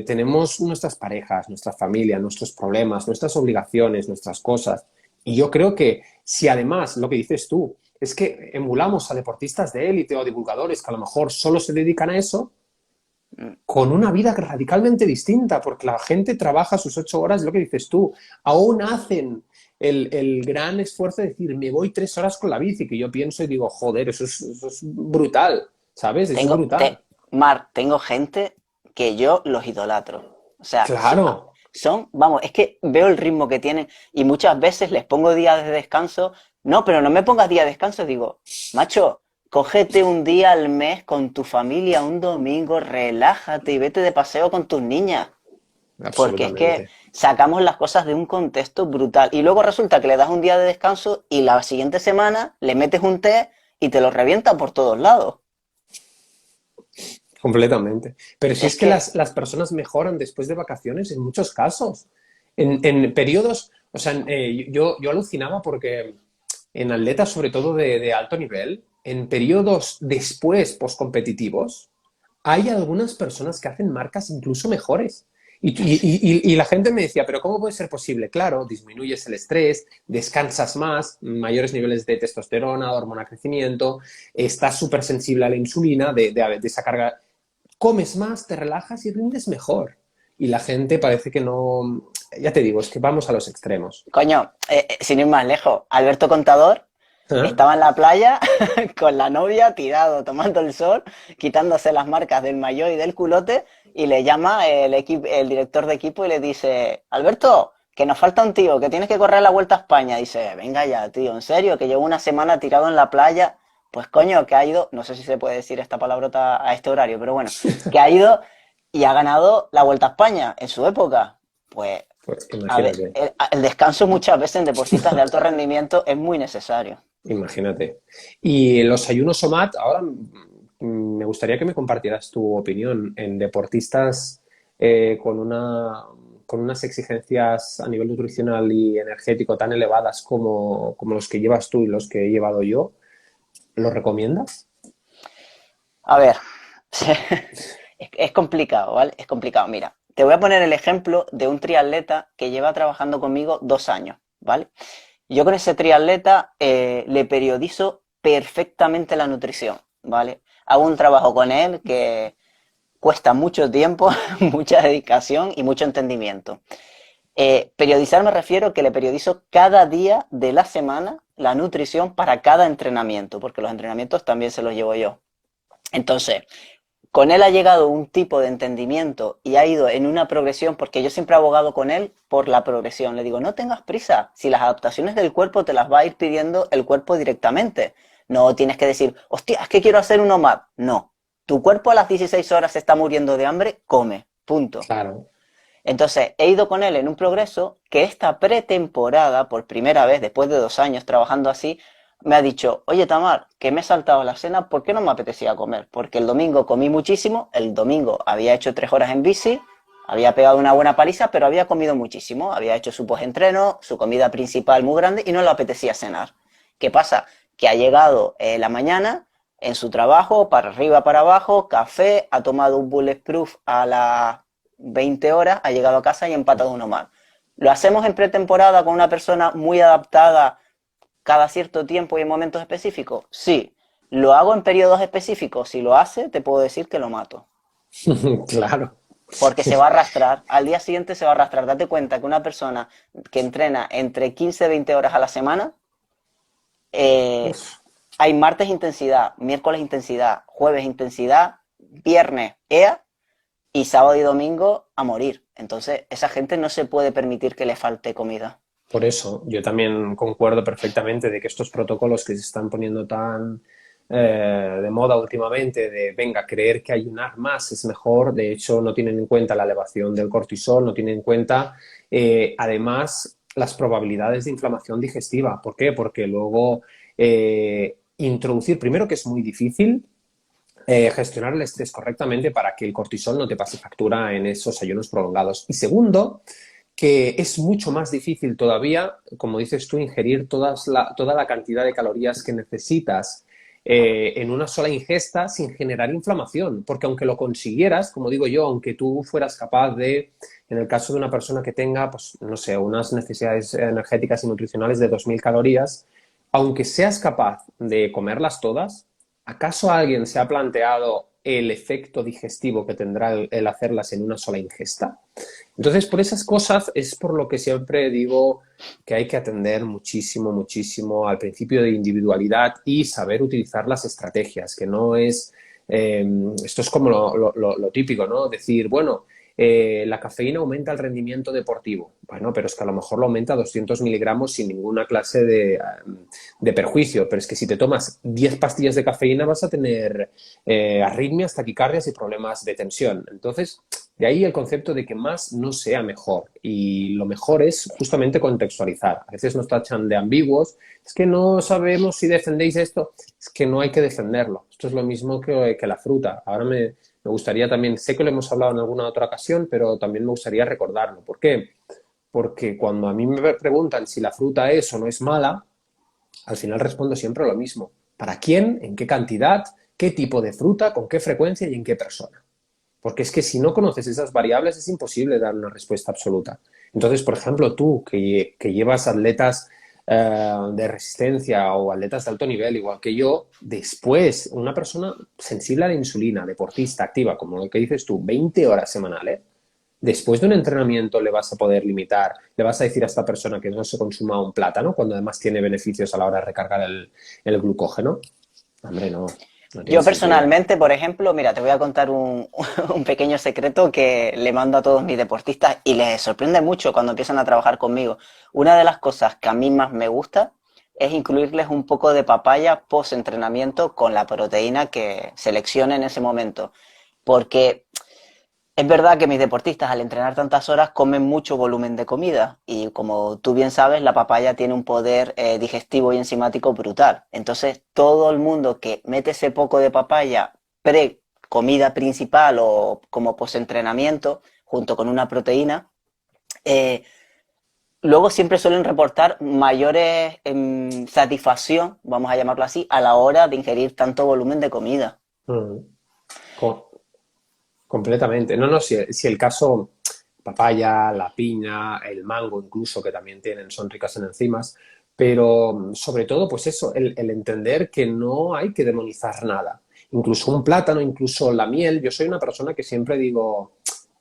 tenemos nuestras parejas, nuestra familia, nuestros problemas, nuestras obligaciones, nuestras cosas. Y yo creo que si además lo que dices tú es que emulamos a deportistas de élite o divulgadores que a lo mejor solo se dedican a eso, con una vida radicalmente distinta, porque la gente trabaja sus 8 horas, lo que dices tú, aún hacen el gran esfuerzo de decir, me voy 3 horas con la bici, que yo pienso y digo, joder, eso es brutal, ¿sabes? Es Tengo, brutal. Mar, tengo gente que yo los idolatro. O sea, Claro, vamos, es que veo el ritmo que tienen y muchas veces les pongo días de descanso. No, pero no me pongas día de descanso. Digo, macho, cógete un día al mes con tu familia, un domingo, relájate y vete de paseo con tus niñas. Porque es que absolutamente. sacamos las cosas de un contexto brutal. Y luego resulta que le das un día de descanso y la siguiente semana le metes un té y te lo revienta por todos lados. Completamente. Pero si Es es que que, las personas mejoran después de vacaciones en muchos casos. En periodos, o sea, yo alucinaba porque en atletas, sobre todo de alto nivel, en periodos después postcompetitivos, hay algunas personas que hacen marcas incluso mejores. Y la gente me decía, pero ¿cómo puede ser posible? Claro, disminuyes el estrés, descansas más, mayores niveles de testosterona, hormona de crecimiento, estás súper sensible a la insulina de esa carga, comes más, te relajas y rindes mejor. Y la gente parece que no, ya te digo, es que vamos a los extremos. coño, sin ir más lejos, Alberto Contador ¿Eh? estaba en la playa con la novia tirado, tomando el sol, quitándose las marcas del maillot y del culote, y le llama el director de equipo y le dice, Alberto, que nos falta un tío, que tienes que correr la Vuelta a España. Dice, venga ya, tío, en serio, que llevo una semana tirado en la playa. Pues coño, que ha ido, no sé si se puede decir esta palabrota a este horario, pero bueno, que ha ido y ha ganado la Vuelta a España en su época. Pues, Pues a ver, imagínate, el descanso muchas veces en deportistas de alto rendimiento es muy necesario. imagínate. Y los ayunos SOMAT, ahora me gustaría que me compartieras tu opinión en deportistas con con unas exigencias a nivel nutricional y energético tan elevadas como los que llevas tú y los que he llevado yo. ¿Lo recomiendas? A ver, es complicado, ¿vale? Es complicado. Mira, te voy a poner el ejemplo de un triatleta que lleva trabajando conmigo 2 años, ¿vale? Yo con ese triatleta le periodizo perfectamente la nutrición, ¿vale? Hago un trabajo con él que cuesta mucho tiempo, mucha dedicación y mucho entendimiento. Periodizar me refiero que le periodizo cada día de la semana la nutrición para cada entrenamiento, porque los entrenamientos también se los llevo yo. Entonces, con él ha llegado un tipo de entendimiento y ha ido en una progresión, porque yo siempre he abogado con él por la progresión. Le digo, no tengas prisa, si las adaptaciones del cuerpo te las va a ir pidiendo el cuerpo directamente. No tienes que decir, hostia, es que quiero hacer un OMAD. No, tu cuerpo a las 16 horas se está muriendo de hambre, come, punto. Claro. Entonces, he ido con él en un progreso que esta pretemporada, por primera vez, después de 2 años trabajando así, me ha dicho, oye Tamar, que me he saltado la cena, ¿por qué no me apetecía comer? Porque el domingo comí muchísimo, el domingo había hecho 3 horas en bici, había pegado una buena paliza, pero había comido muchísimo, había hecho su post-entreno, su comida principal muy grande y no le apetecía cenar. ¿Qué pasa? Que ha llegado la mañana, en su trabajo, para arriba, para abajo, café, ha tomado un bulletproof a las 20 horas, ha llegado a casa y ha empatado uno más. ¿Lo hacemos en pretemporada con una persona muy adaptada cada cierto tiempo y en momentos específicos? Sí. ¿Lo hago en periodos específicos? Si lo hace, te puedo decir que lo mato. Claro. Porque se va a arrastrar, al día siguiente se va a arrastrar. Date cuenta que una persona que entrena entre 15 y 20 horas a la semana, eh, Uf. hay martes intensidad, miércoles intensidad, jueves intensidad, viernes EA y sábado y domingo a morir. Entonces, esa gente no se puede permitir que le falte comida. Por eso, yo también concuerdo perfectamente de que estos protocolos que se están poniendo tan de moda últimamente, de venga, creer que ayunar más es mejor, de hecho no tienen en cuenta la elevación del cortisol, no tienen en cuenta además las probabilidades de inflamación digestiva. ¿Por qué? Porque luego introducir, primero que es muy difícil, gestionar el estrés correctamente para que el cortisol no te pase factura en esos ayunos prolongados. Y segundo, que es mucho más difícil todavía, como dices tú, ingerir toda la cantidad de calorías que necesitas en una sola ingesta sin generar inflamación. Porque aunque lo consiguieras, como digo yo, aunque tú fueras capaz de, en el caso de una persona que tenga, pues, no sé, unas necesidades energéticas y nutricionales de 2.000 calorías, aunque seas capaz de comerlas todas, ¿acaso alguien se ha planteado el efecto digestivo que tendrá el hacerlas en una sola ingesta? Entonces, por esas cosas es por lo que siempre digo que hay que atender muchísimo, muchísimo al principio de individualidad y saber utilizar las estrategias, que no es, esto es como lo típico, ¿no? Decir, bueno, la cafeína aumenta el rendimiento deportivo. Bueno, pero es que a lo mejor lo aumenta a 200 miligramos sin ninguna clase de perjuicio. Pero es que si te tomas 10 pastillas de cafeína vas a tener arritmias, taquicardias y problemas de tensión. Entonces, de ahí el concepto de que más no sea mejor. Y lo mejor es justamente contextualizar. A veces nos tachan de ambiguos. Es que no sabemos si defendéis esto. Es que no hay que defenderlo. Esto es lo mismo que la fruta. Ahora me gustaría también, sé que lo hemos hablado en alguna otra ocasión, pero también me gustaría recordarlo. ¿Por qué? Porque cuando a mí me preguntan si la fruta es o no es mala, al final respondo siempre lo mismo. ¿Para quién? ¿En qué cantidad? ¿Qué tipo de fruta? ¿Con qué frecuencia? ¿Y en qué persona? Porque es que si no conoces esas variables es imposible dar una respuesta absoluta. Entonces, por ejemplo, tú que llevas atletas de resistencia o atletas de alto nivel, igual que yo, después una persona sensible a la insulina, deportista, activa, como lo que dices tú, 20 horas semanales, después de un entrenamiento le vas a poder limitar, le vas a decir a esta persona que no se consuma un plátano cuando además tiene beneficios a la hora de recargar el glucógeno. Hombre, no, no tiene Yo sentido. personalmente, por ejemplo, mira, te voy a contar un pequeño secreto que le mando a todos mis deportistas y les sorprende mucho cuando empiezan a trabajar conmigo. Una de las cosas que a mí más me gusta es incluirles un poco de papaya post-entrenamiento con la proteína que seleccione en ese momento. Porque es verdad que mis deportistas al entrenar tantas horas comen mucho volumen de comida y como tú bien sabes, la papaya tiene un poder digestivo y enzimático brutal. Entonces, todo el mundo que mete ese poco de papaya pre-comida principal o como post-entrenamiento, junto con una proteína, eh, luego siempre suelen reportar mayores satisfacción, vamos a llamarlo así, a la hora de ingerir tanto volumen de comida. Mm. Co- Completamente. No, no, si el caso, papaya, la piña, el mango incluso, que también tienen, son ricas en enzimas, pero sobre todo, pues eso, el entender que no hay que demonizar nada. Incluso un plátano, incluso la miel. Yo soy una persona que siempre digo,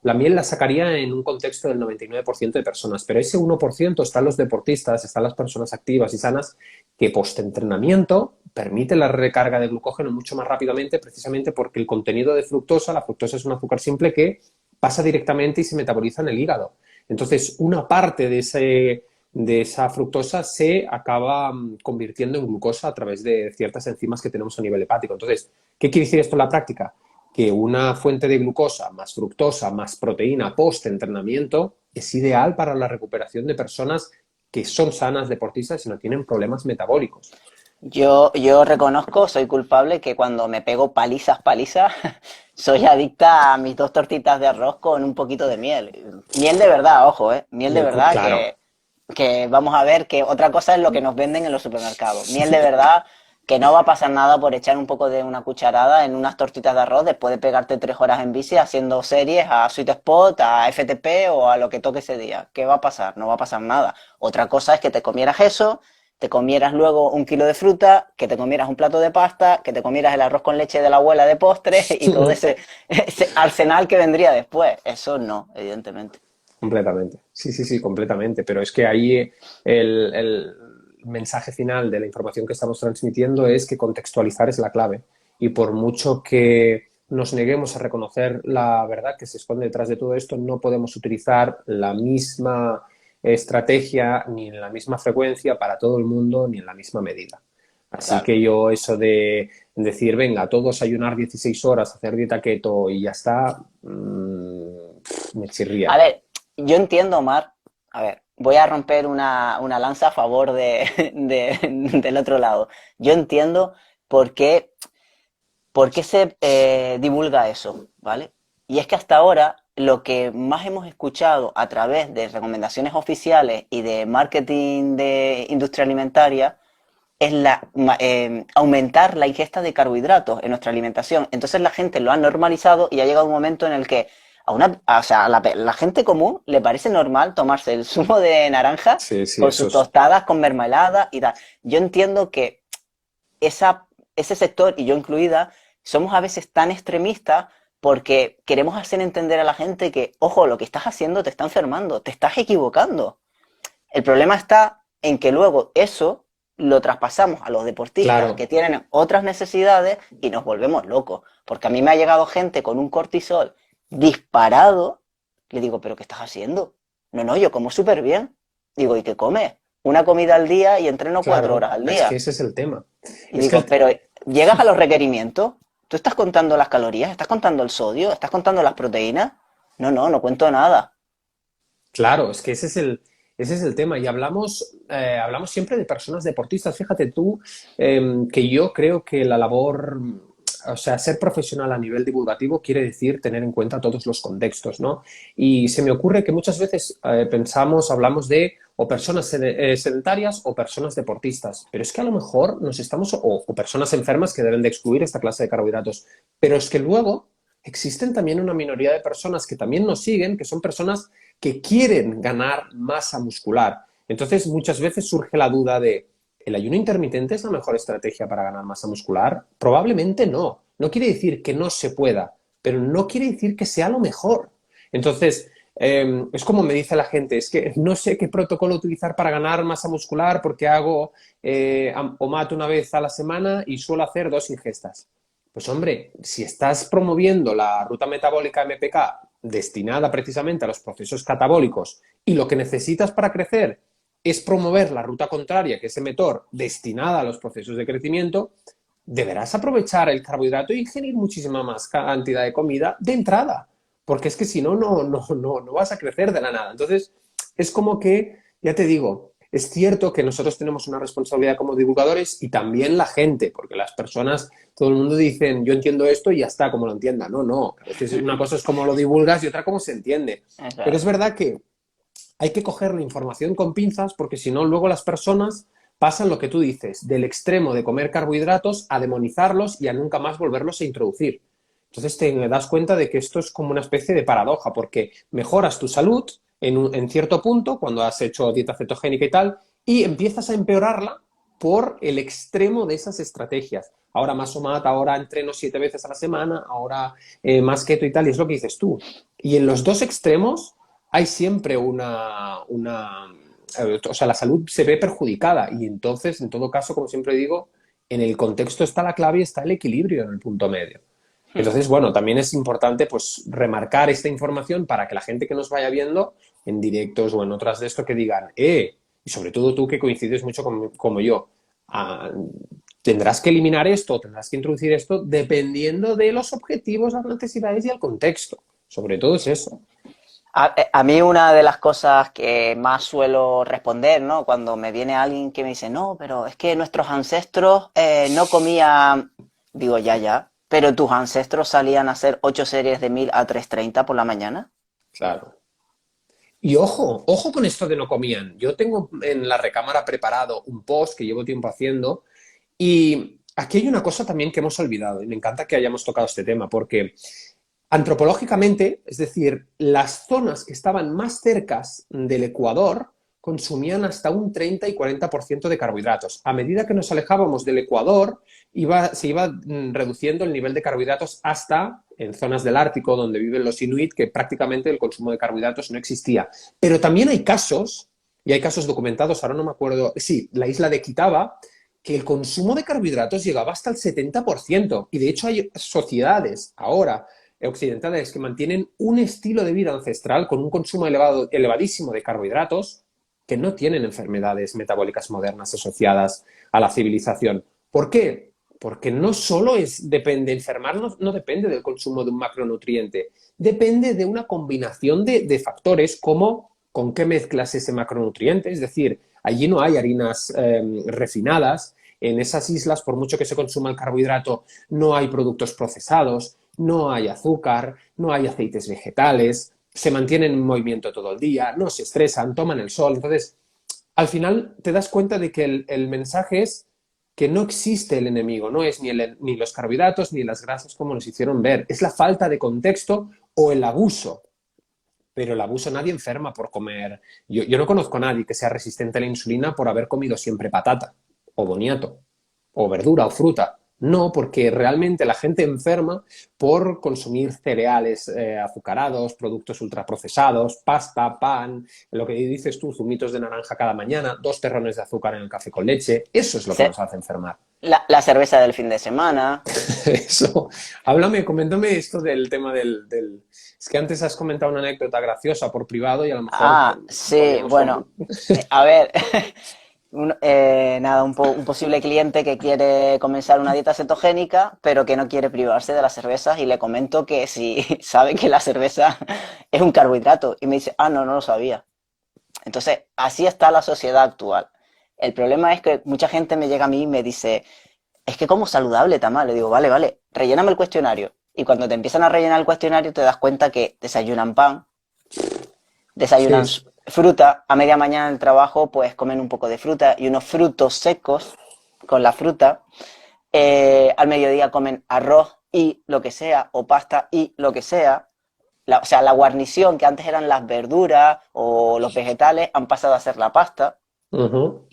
la miel la sacaría en un contexto del 99% de personas, pero ese 1% están los deportistas, están las personas activas y sanas que post-entrenamiento permite la recarga de glucógeno mucho más rápidamente precisamente porque el contenido de fructosa, la fructosa es un azúcar simple que pasa directamente y se metaboliza en el hígado. Entonces, una parte de esa fructosa se acaba convirtiendo en glucosa a través de ciertas enzimas que tenemos a nivel hepático. Entonces, ¿qué quiere decir esto en la práctica? Que una fuente de glucosa más fructosa más proteína post-entrenamiento es ideal para la recuperación de personas que son sanas deportistas y no tienen problemas metabólicos. Yo reconozco, soy culpable que cuando me pego palizas, soy adicta a mis dos tortitas de arroz con un poquito de miel. Miel de verdad, ojo, miel de verdad Claro, que vamos a ver que otra cosa es lo que nos venden en los supermercados. Miel de verdad que no va a pasar nada por echar un poco de una cucharada en unas tortitas de arroz después de pegarte 3 horas en bici haciendo series a Sweet Spot, a FTP o a lo que toque ese día. ¿Qué va a pasar? No va a pasar nada. Otra cosa es que te comieras eso, te comieras luego 1 kilo de fruta, que te comieras un plato de pasta, que te comieras el arroz con leche de la abuela de postre y todo ese arsenal que vendría después. Eso no, evidentemente. Completamente. Sí, sí, sí, completamente. Pero es que ahí el mensaje final de la información que estamos transmitiendo es que contextualizar es la clave. Y por mucho que nos neguemos a reconocer la verdad que se esconde detrás de todo esto, no podemos utilizar la misma estrategia ni en la misma frecuencia para todo el mundo ni en la misma medida. Así Claro. que yo eso de decir, venga, todos ayunar 16 horas, hacer dieta keto y ya está, me A chirría. ver, yo entiendo, Omar. A ver, voy a romper una lanza a favor del otro lado. Yo entiendo por qué, por qué se divulga eso, ¿vale? Y es que hasta ahora lo que más hemos escuchado a través de recomendaciones oficiales y de marketing de industria alimentaria es aumentar la ingesta de carbohidratos en nuestra alimentación. Entonces la gente lo ha normalizado y ha llegado un momento en el que o sea, a la gente común le parece normal tomarse el zumo de naranja Sí, sí, con eso sus es. tostadas, con mermelada y tal. Yo entiendo que ese sector, y yo incluida, somos a veces tan extremistas porque queremos hacer entender a la gente que, ojo, lo que estás haciendo te está enfermando, te estás equivocando. El problema está en que luego eso lo traspasamos a los deportistas que Claro, tienen otras necesidades y nos volvemos locos. Porque a mí me ha llegado gente con un cortisol disparado. Le digo, ¿pero qué estás haciendo? No, no, yo como súper bien. Digo, ¿y qué comes? Una comida al día y entreno 4 horas claro, al es que día. ese es el tema. Y Es que digo, pero llegas a los requerimientos, tú estás contando las calorías, estás contando el sodio, estás contando las proteínas. No, no, no cuento nada. claro, es que ese es el tema. Y hablamos siempre de personas deportistas. Fíjate tú que yo creo que la labor, o sea, ser profesional a nivel divulgativo quiere decir tener en cuenta todos los contextos, ¿no? Y se me ocurre que muchas veces hablamos de o personas sedentarias o personas deportistas. Pero es que a lo mejor nos estamos, o personas enfermas que deben de excluir esta clase de carbohidratos. Pero es que luego existen también una minoría de personas que también nos siguen, que son personas que quieren ganar masa muscular. Entonces, muchas veces surge la duda de, ¿el ayuno intermitente es la mejor estrategia para ganar masa muscular? Probablemente no. No quiere decir que no se pueda, pero no quiere decir que sea lo mejor. Entonces, es como me dice la gente, es que no sé qué protocolo utilizar para ganar masa muscular porque hago OMAT una vez a la semana y suelo hacer 2 ingestas. Pues hombre, si estás promoviendo la ruta metabólica MPK destinada precisamente a los procesos catabólicos y lo que necesitas para crecer es promover la ruta contraria, que es mTOR, destinada a los procesos de crecimiento, deberás aprovechar el carbohidrato e ingerir muchísima más cantidad de comida de entrada, porque es que si no, no vas a crecer de la nada. Entonces, es como que, ya te digo, es cierto que nosotros tenemos una responsabilidad como divulgadores y también la gente, porque las personas, todo el mundo dicen, yo entiendo esto y ya está, como lo entienda. No, no, a veces una cosa es cómo lo divulgas y otra cómo se entiende. Pero es Exacto. verdad que hay que coger la información con pinzas porque si no, luego las personas pasan lo que tú dices, del extremo de comer carbohidratos a demonizarlos y a nunca más volverlos a introducir. Entonces te das cuenta de que esto es como una especie de paradoja, porque mejoras tu salud en cierto punto, cuando has hecho dieta cetogénica y tal, y empiezas a empeorarla por el extremo de esas estrategias. Ahora más o más, ahora entreno 7 veces a la semana, ahora más keto y tal, y es lo que dices tú. Y en los dos extremos hay siempre o sea, la salud se ve perjudicada y entonces, en todo caso, como siempre digo, en el contexto está la clave y está el equilibrio en el punto medio. Entonces, bueno, también es importante pues remarcar esta información para que la gente que nos vaya viendo en directos o en otras de esto que digan, y sobre todo tú que coincides mucho como yo, ah, tendrás que eliminar esto, tendrás que introducir esto dependiendo de los objetivos, las necesidades y el contexto. Sobre todo es eso. A mí una de las cosas que más suelo responder, ¿no? Cuando me viene alguien que me dice, no, pero es que nuestros ancestros no comían, digo, ya, ya, pero tus ancestros salían a hacer 8 series de 1000 a 330 por la mañana. Claro. Y ojo, ojo con esto de no comían. Yo tengo en la recámara preparado un post que llevo tiempo haciendo y aquí hay una cosa también que hemos olvidado y me encanta que hayamos tocado este tema porque antropológicamente, es decir, las zonas que estaban más cercas del Ecuador consumían hasta un 30 y 40% de carbohidratos. A medida que nos alejábamos del Ecuador, se iba reduciendo el nivel de carbohidratos hasta en zonas del Ártico, donde viven los inuit, que prácticamente el consumo de carbohidratos no existía. Pero también hay casos, y hay casos documentados, ahora no me acuerdo, sí, la isla de Kitaba, que el consumo de carbohidratos llegaba hasta el 70%. Y de hecho hay sociedades ahora occidentales que mantienen un estilo de vida ancestral con un consumo elevadísimo de carbohidratos que no tienen enfermedades metabólicas modernas asociadas a la civilización. ¿Por qué? Porque no solo depende, enfermarnos no depende del consumo de un macronutriente, depende de una combinación de factores como con qué mezclas ese macronutriente, es decir, allí no hay harinas refinadas, en esas islas, por mucho que se consuma el carbohidrato, no hay productos procesados, no hay azúcar, no hay aceites vegetales, se mantienen en movimiento todo el día, no se estresan, toman el sol. Entonces, al final te das cuenta de que el mensaje es que no existe el enemigo, no es ni los carbohidratos ni las grasas como nos hicieron ver, es la falta de contexto o el abuso. Pero el abuso, nadie enferma por comer. Yo no conozco a nadie que sea resistente a la insulina por haber comido siempre patata, o boniato, o verdura, o fruta. No, porque realmente la gente enferma por consumir cereales azucarados, productos ultraprocesados, pasta, pan, lo que dices tú, zumitos de naranja cada mañana, 2 terrones de azúcar en el café con leche. Eso es lo que nos hace enfermar. La cerveza del fin de semana. Eso. Háblame, coméntame esto del tema del... Es que antes has comentado una anécdota graciosa por privado y a lo mejor Ah, sí, podríamos... bueno, a ver, nada, un posible cliente que quiere comenzar una dieta cetogénica, pero que no quiere privarse de las cervezas y le comento que si sabe que la cerveza es un carbohidrato y me dice, ah, no, no lo sabía. Entonces, así está la sociedad actual. El problema es que mucha gente me llega a mí y me dice, es que como saludable, Tamás. Le digo, vale, vale, relléname el cuestionario. Y cuando te empiezan a rellenar el cuestionario te das cuenta que desayunan pan, Sí, desayunan fruta, a media mañana en el trabajo pues comen un poco de fruta y unos frutos secos con la fruta. Al mediodía comen arroz y lo que sea, o pasta y lo que sea. O sea, la guarnición que antes eran las verduras o los vegetales han pasado a ser la pasta. ujú.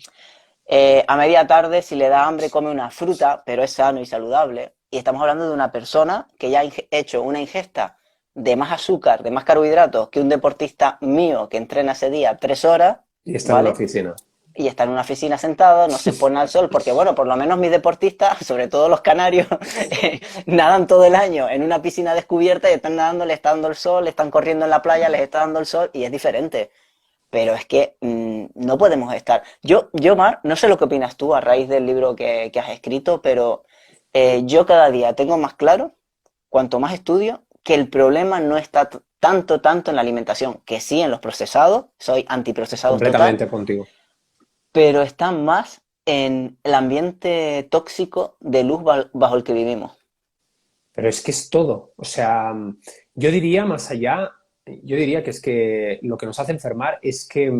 A media tarde, si le da hambre, come una fruta, pero es sano y saludable. Y estamos hablando de una persona que ya ha hecho una ingesta de más azúcar, de más carbohidratos que un deportista mío que entrena ese día 3 horas, Y está en una ¿vale? oficina. Y está en una oficina sentado, no se pone al sol, porque bueno, por lo menos mis deportistas, sobre todo los canarios, nadan todo el año en una piscina descubierta y están nadando, les está dando el sol, están corriendo en la playa, les está dando el sol y es diferente. Pero es que no podemos estar. Mar, no sé lo que opinas tú a raíz del libro que has escrito, pero yo cada día tengo más claro, cuanto más estudio, que el problema no está tanto en la alimentación, que sí en los procesados, soy antiprocesados total, Completamente contigo. pero está más en el ambiente tóxico de luz bajo el que vivimos. Pero es que es todo. O sea, yo diría más allá, yo diría que es que lo que nos hace enfermar es que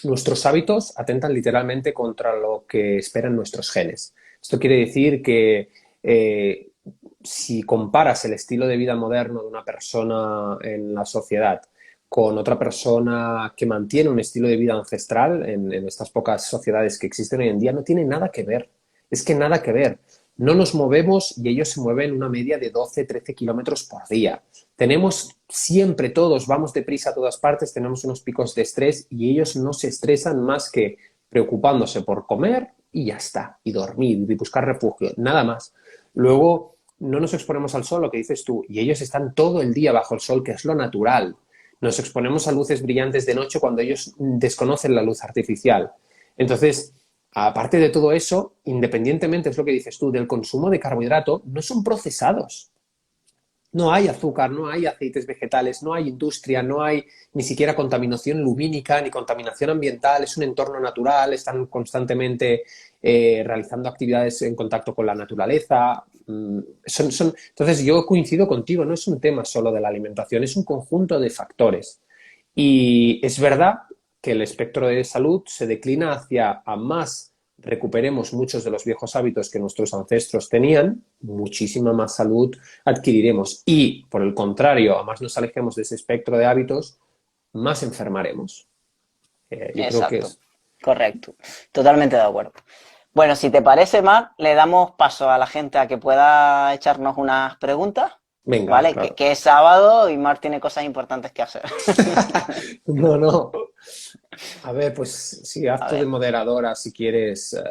nuestros hábitos atentan literalmente contra lo que esperan nuestros genes. Esto quiere decir que si comparas el estilo de vida moderno de una persona en la sociedad con otra persona que mantiene un estilo de vida ancestral en estas pocas sociedades que existen hoy en día, no tiene nada que ver. Es que nada que ver. No nos movemos y ellos se mueven una media de 12, 13 kilómetros por día. Tenemos siempre todos, vamos deprisa a todas partes, tenemos unos picos de estrés y ellos no se estresan más que preocupándose por comer y ya está, y dormir y buscar refugio, nada más. Luego, no nos exponemos al sol, lo que dices tú, y ellos están todo el día bajo el sol, que es lo natural. Nos exponemos a luces brillantes de noche cuando ellos desconocen la luz artificial. Entonces, aparte de todo eso, independientemente, es lo que dices tú, del consumo de carbohidrato, no son procesados. No hay azúcar, no hay aceites vegetales, no hay industria, no hay ni siquiera contaminación lumínica ni contaminación ambiental, es un entorno natural, están constantemente realizando actividades en contacto con la naturaleza. Entonces yo coincido contigo, no es un tema solo de la alimentación, es un conjunto de factores. Y es verdad que el espectro de salud se declina hacia a más recuperemos muchos de los viejos hábitos que nuestros ancestros tenían, muchísima más salud adquiriremos. Y, por el contrario, a más nos alejemos de ese espectro de hábitos, más enfermaremos. Yo creo que Exacto, es... correcto. Totalmente de acuerdo. Bueno, si te parece, Mar, le damos paso a la gente a que pueda echarnos unas preguntas, Venga, ¿vale? Que claro. es sábado y Mar tiene cosas importantes que hacer. No, no. A ver, pues sí, A acto de ver, moderadora si quieres a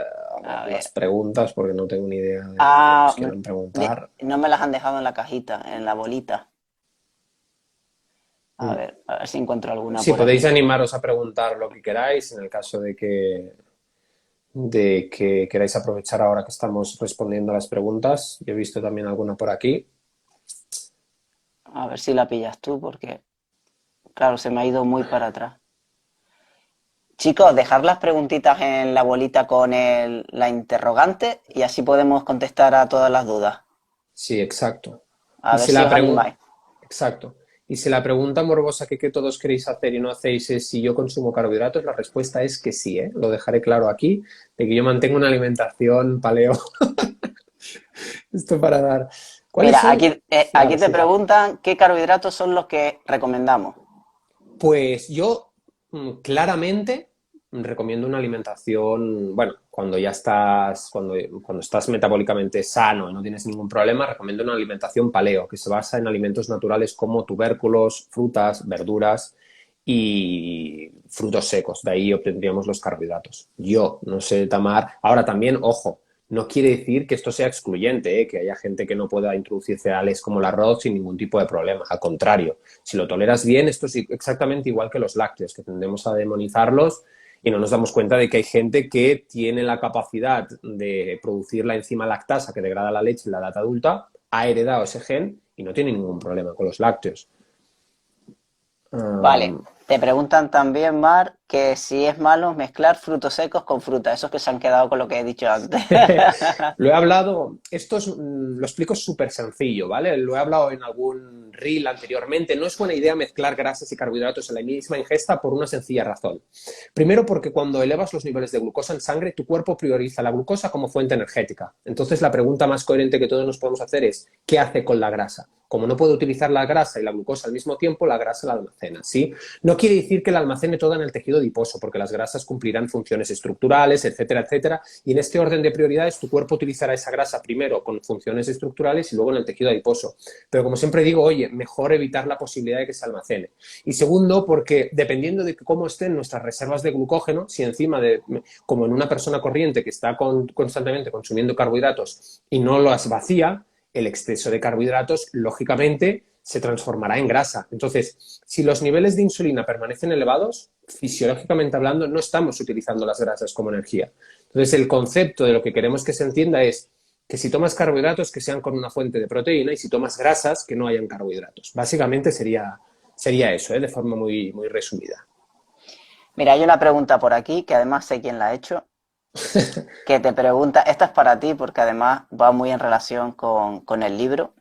ver a las ver. preguntas, porque no tengo ni idea de lo que Ah, nos quieran preguntar. no me las han dejado en la cajita, en la bolita. Mm. A ver si encuentro alguna Sí, por podéis aquí. animaros a preguntar lo que queráis en el caso de que queráis aprovechar ahora que estamos respondiendo a las preguntas. Yo he visto también alguna por aquí. A ver si la pillas tú, porque, claro, se me ha ido muy para atrás. Chicos, dejar las preguntitas en la bolita con la interrogante y así podemos contestar a todas las dudas. Sí, exacto. A Y ver si si la os pregunta, animáis. exacto. Y si la pregunta morbosa que todos queréis hacer y no hacéis es si yo consumo carbohidratos, la respuesta es que sí, ¿eh? Lo dejaré claro aquí, de que yo mantengo una alimentación paleo. Esto para dar. ¿Cuáles Mira, son? aquí Vale, te sí. preguntan qué carbohidratos son los que recomendamos. Pues yo claramente recomiendo una alimentación, bueno, cuando estás metabólicamente sano y no tienes ningún problema, recomiendo una alimentación paleo, que se basa en alimentos naturales como tubérculos, frutas, verduras y frutos secos. De ahí obtendríamos los carbohidratos. Yo, no sé, Tamar. Ahora también, ojo, no quiere decir que esto sea excluyente, que haya gente que no pueda introducir cereales como el arroz sin ningún tipo de problema. Al contrario, si lo toleras bien, esto es exactamente igual que los lácteos, que tendemos a demonizarlos y no nos damos cuenta de que hay gente que tiene la capacidad de producir la enzima lactasa que degrada la leche en la edad adulta, ha heredado ese gen y no tiene ningún problema con los lácteos. Vale, Um, te preguntan también, Mar, que si es malo mezclar frutos secos con fruta, esos que se han quedado con lo que he dicho antes. Lo he hablado, lo explico súper sencillo, ¿vale? Lo he hablado en algún reel anteriormente. No es buena idea mezclar grasas y carbohidratos en la misma ingesta por una sencilla razón. Primero, porque cuando elevas los niveles de glucosa en sangre, tu cuerpo prioriza la glucosa como fuente energética. Entonces, la pregunta más coherente que todos nos podemos hacer es, ¿qué hace con la grasa? Como no puede utilizar la grasa y la glucosa al mismo tiempo, la grasa la almacena, ¿sí? No quiere decir que la almacene toda en el tejido adiposo, porque las grasas cumplirán funciones estructurales, etcétera, etcétera, y en este orden de prioridades tu cuerpo utilizará esa grasa primero con funciones estructurales y luego en el tejido adiposo. Pero como siempre digo, oye, mejor evitar la posibilidad de que se almacene. Y segundo, porque dependiendo de cómo estén nuestras reservas de glucógeno, si encima de, como en una persona corriente que está constantemente consumiendo carbohidratos y no las vacía, el exceso de carbohidratos, lógicamente, se transformará en grasa. Entonces, si los niveles de insulina permanecen elevados, fisiológicamente hablando, no estamos utilizando las grasas como energía. Entonces, el concepto de lo que queremos que se entienda es que si tomas carbohidratos, que sean con una fuente de proteína, y si tomas grasas, que no hayan carbohidratos. Básicamente sería eso, de forma muy, muy resumida. Mira, hay una pregunta por aquí, que además sé quién la ha hecho, que te pregunta, esta es para ti porque además va muy en relación con el libro,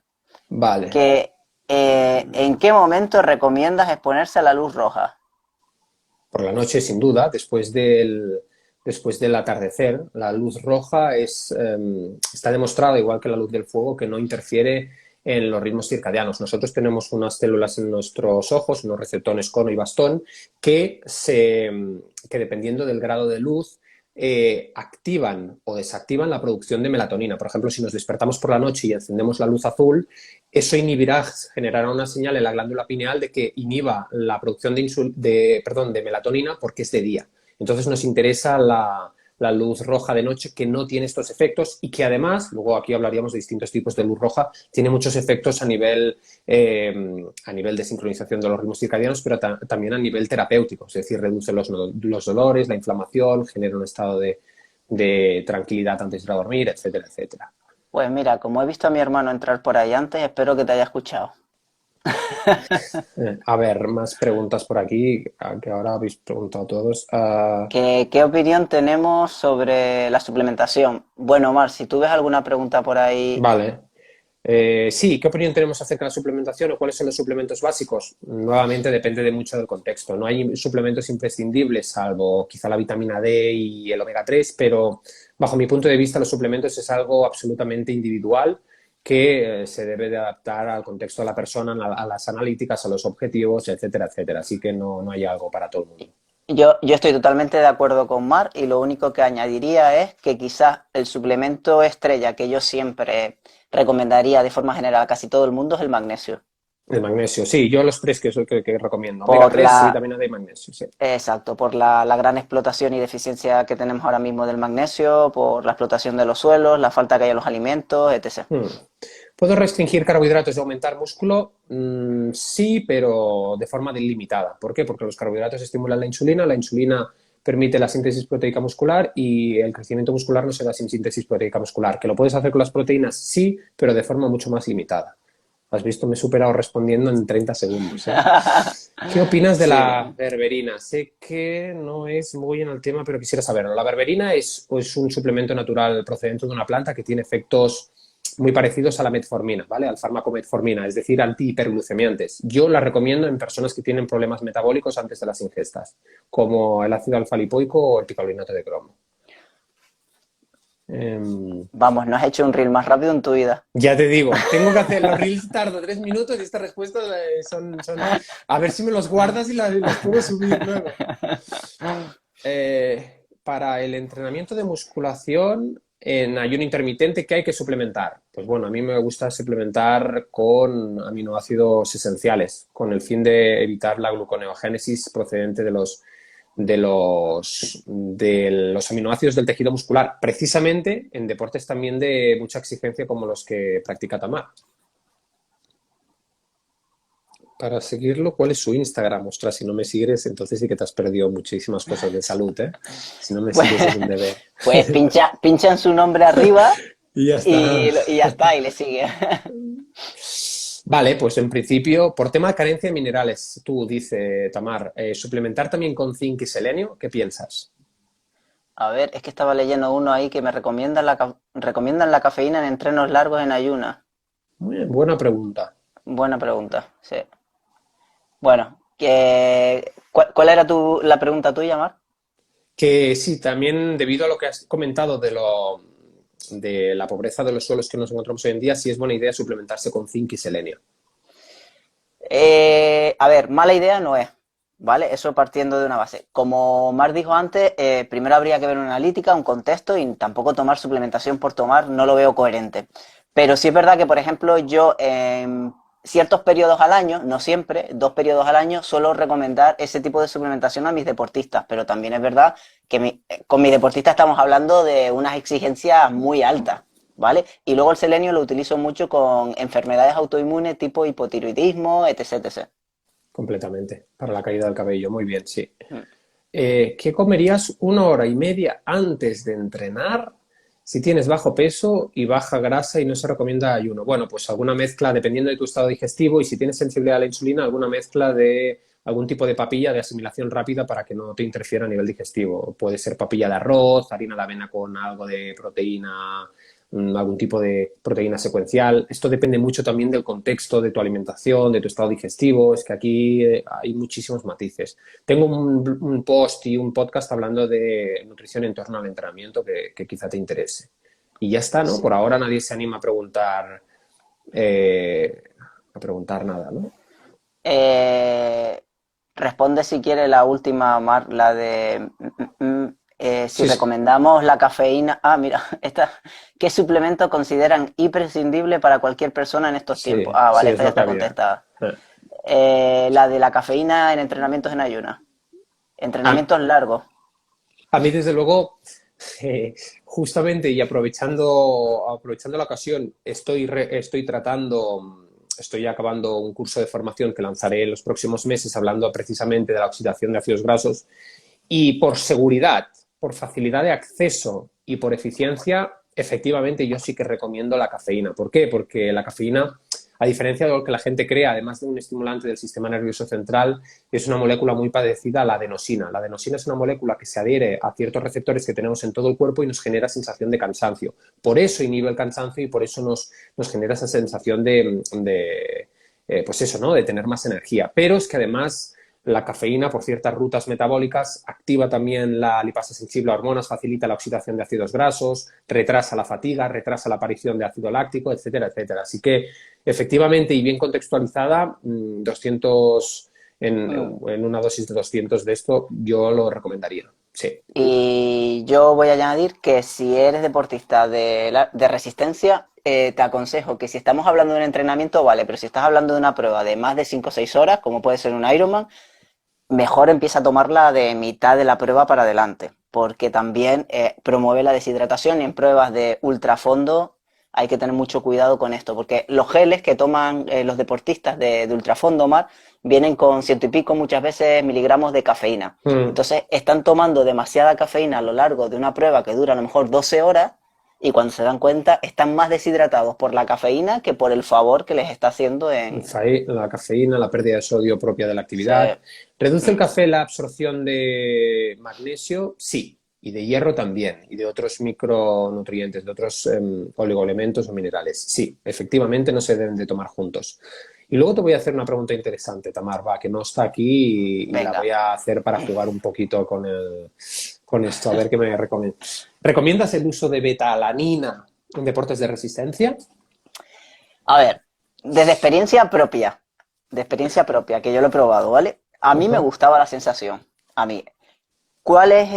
Vale. que ¿en qué momento recomiendas exponerse a la luz roja? Por la noche, sin duda, después del atardecer. La luz roja está demostrado, igual que la luz del fuego, que no interfiere en los ritmos circadianos. Nosotros tenemos unas células en nuestros ojos, unos receptores cono y bastón, que dependiendo del grado de luz, activan o desactivan la producción de melatonina. Por ejemplo, si nos despertamos por la noche y encendemos la luz azul, eso generará una señal en la glándula pineal de que inhiba la producción de melatonina porque es de día. Entonces nos interesa la luz roja de noche que no tiene estos efectos y que además, luego aquí hablaríamos de distintos tipos de luz roja, tiene muchos efectos a nivel de sincronización de los ritmos circadianos, pero también a nivel terapéutico, es decir, reduce los dolores, la inflamación, genera un estado de tranquilidad antes de ir a dormir, etcétera, etcétera. Pues mira, como he visto a mi hermano entrar por ahí antes, espero que te haya escuchado. A ver, más preguntas por aquí, que ahora habéis preguntado todos. ¿Qué opinión tenemos sobre la suplementación? Bueno, Omar, si tú ves alguna pregunta por ahí, Vale. Sí, ¿qué opinión tenemos acerca de la suplementación o cuáles son los suplementos básicos? Nuevamente depende de mucho del contexto. No hay suplementos imprescindibles, salvo quizá la vitamina D y el omega 3, pero bajo mi punto de vista los suplementos es algo absolutamente individual que se debe de adaptar al contexto de la persona, a las analíticas, a los objetivos, etcétera, etcétera. Así que no hay algo para todo el mundo. Yo estoy totalmente de acuerdo con Mar y lo único que añadiría es que quizás el suplemento estrella que yo siempre recomendaría de forma general a casi todo el mundo es el magnesio. El magnesio, sí, yo los tres que recomiendo. Omega Por 3, la, vitamina D y magnesio, sí. exacto, por la gran explotación y deficiencia que tenemos ahora mismo del magnesio, por la explotación de los suelos, la falta que hay en los alimentos, etc. Hmm. ¿Puedo restringir carbohidratos y aumentar músculo? Sí, pero de forma delimitada. ¿Por qué? Porque los carbohidratos estimulan la insulina permite la síntesis proteica muscular y el crecimiento muscular no se da sin síntesis proteica muscular. ¿Que lo puedes hacer con las proteínas? Sí, pero de forma mucho más limitada. Has visto, me he superado respondiendo en 30 segundos, ¿eh? ¿Qué opinas de Sí. la berberina? Sé que no es muy en el tema, pero quisiera saberlo. La berberina es pues, un suplemento natural procedente de una planta que tiene efectos muy parecidos a la metformina, ¿vale? Al fármaco metformina, es decir, antihiperglucemiantes. Yo la recomiendo en personas que tienen problemas metabólicos antes de las ingestas, como el ácido alfa-lipoico o el picolinato de cromo. Vamos, no has hecho un reel más rápido en tu vida. Ya te digo, tengo que hacer los reels, tardo 3 minutos y estas respuestas son. A ver si me los guardas y las puedo subir luego. Para el entrenamiento de musculación en ayuno intermitente, ¿qué hay que suplementar? Pues bueno, a mí me gusta suplementar con aminoácidos esenciales, con el fin de evitar la gluconeogénesis procedente de los aminoácidos del tejido muscular, precisamente en deportes también de mucha exigencia como los que practica Tamar. Para seguirlo, ¿cuál es su Instagram? Ostras, si no me sigues, entonces sí que te has perdido muchísimas cosas de salud, ¿eh? Si no me Pues, sigues es un deber. pues pincha en su nombre arriba Y ya está. y ya está, y le sigue. Vale, pues en principio, por tema de carencia de minerales, tú dice Tamar, suplementar también con zinc y selenio, ¿qué piensas? A ver, es que estaba leyendo uno ahí que me recomiendan la cafeína en entrenos largos en ayunas. Muy bien, buena pregunta. Buena pregunta, sí. Bueno, ¿cuál era la pregunta tuya, Mar? Que sí, también debido a lo que has comentado de la pobreza de los suelos que nos encontramos hoy en día, sí es buena idea suplementarse con zinc y selenio. A ver, mala idea no es, ¿vale? Eso partiendo de una base. Como Mar dijo antes, primero habría que ver una analítica, un contexto y tampoco tomar suplementación por tomar, no lo veo coherente. Pero sí es verdad que, por ejemplo, yo en ciertos periodos al año, no siempre, 2 periodos al año, suelo recomendar ese tipo de suplementación a mis deportistas, pero también es verdad que con mis deportistas estamos hablando de unas exigencias muy altas. ¿Vale? Y luego el selenio lo utilizo mucho con enfermedades autoinmunes tipo hipotiroidismo, etc, etc. Completamente. Para la caída del cabello. Muy bien, sí. Mm. ¿Qué comerías 1 hora y media antes de entrenar si tienes bajo peso y baja grasa y no se recomienda ayuno? Bueno, pues alguna mezcla, dependiendo de tu estado digestivo y si tienes sensibilidad a la insulina, alguna mezcla de algún tipo de papilla de asimilación rápida para que no te interfiera a nivel digestivo. Puede ser papilla de arroz, harina de avena con algo de proteína, algún tipo de proteína secuencial. Esto depende mucho también del contexto de tu alimentación, de tu estado digestivo. Es que aquí hay muchísimos matices. Tengo un post y un podcast hablando de nutrición en torno al entrenamiento que quizá te interese. Y ya está, ¿no? Sí. Por ahora nadie se anima eh, a preguntar nada, ¿no? Eh, responde si quiere la última, Mar, la de si Sí, sí. recomendamos la cafeína. Ah, mira, ¿qué suplemento consideran imprescindible para cualquier persona en estos Sí, tiempos? Ah, sí, vale, es esta ya lo que está había. contestada. Eh. La de la cafeína en entrenamientos en ayunas. A, Entrenamientos largos. a mí, desde luego, eh, justamente y aprovechando la ocasión, estoy acabando un curso de formación que lanzaré en los próximos meses hablando precisamente de la oxidación de ácidos grasos y por seguridad, por facilidad de acceso y por eficiencia, efectivamente yo sí que recomiendo la cafeína. ¿Por qué? Porque la cafeína, a diferencia de lo que la gente cree, además de un estimulante del sistema nervioso central, es una molécula muy parecida a la adenosina. La adenosina es una molécula que se adhiere a ciertos receptores que tenemos en todo el cuerpo y nos genera sensación de cansancio. Por eso inhibe el cansancio y por eso nos genera esa sensación pues eso, ¿no? De tener más energía. Pero es que además la cafeína, por ciertas rutas metabólicas, activa también la lipasa sensible a hormonas, facilita la oxidación de ácidos grasos, retrasa la fatiga, retrasa la aparición de ácido láctico, etcétera, etcétera. Así que, efectivamente, y bien contextualizada, 200 en una dosis de 200 de esto, yo lo recomendaría. Sí. Y yo voy a añadir que si eres deportista de resistencia, te aconsejo que si estamos hablando de un entrenamiento, vale, pero si estás hablando de una prueba de más de 5 o 6 horas, como puede ser un Ironman, mejor empieza a tomarla de mitad de la prueba para adelante, porque también promueve la deshidratación y en pruebas de ultrafondo hay que tener mucho cuidado con esto, porque los geles que toman los deportistas de ultrafondo, Mar, vienen con ciento y pico muchas veces miligramos de cafeína. Mm. Entonces están tomando demasiada cafeína a lo largo de una prueba que dura a lo mejor 12 horas y cuando se dan cuenta están más deshidratados por la cafeína que por el favor que les está haciendo en... La cafeína, la pérdida de sodio propia de la actividad. Se- ¿Reduce el mm, café la absorción de magnesio? Sí. Y de hierro también. Y de otros micronutrientes, de otros oligoelementos o minerales. Sí, efectivamente no se deben de tomar juntos. Y luego te voy a hacer una pregunta interesante, Tamar, va, que no está aquí y la voy venga. a hacer para jugar un poquito con esto. A ver qué me recomiendas. ¿Recomiendas el uso de betalanina en deportes de resistencia? A ver, de experiencia propia, que yo lo he probado, ¿vale? A mí me Ajá. gustaba la sensación. A mí. ¿Cuál es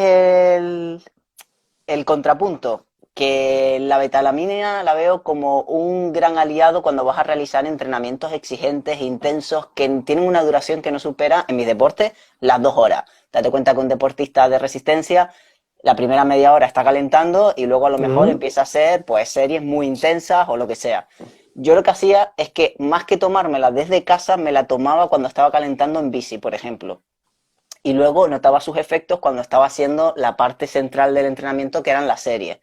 el contrapunto? Que la betalamina la veo como un gran aliado cuando vas a realizar entrenamientos exigentes, intensos, que tienen una duración que no supera, en mis deportes, las 2 horas. Date cuenta que un deportista de resistencia, la primera media hora está calentando y luego a lo mejor Mm. empieza a hacer pues series muy intensas o lo que sea. Yo lo que hacía es que más que tomármela desde casa, me la tomaba cuando estaba calentando en bici, por ejemplo y luego notaba sus efectos cuando estaba haciendo la parte central del entrenamiento, que eran las series. Ah,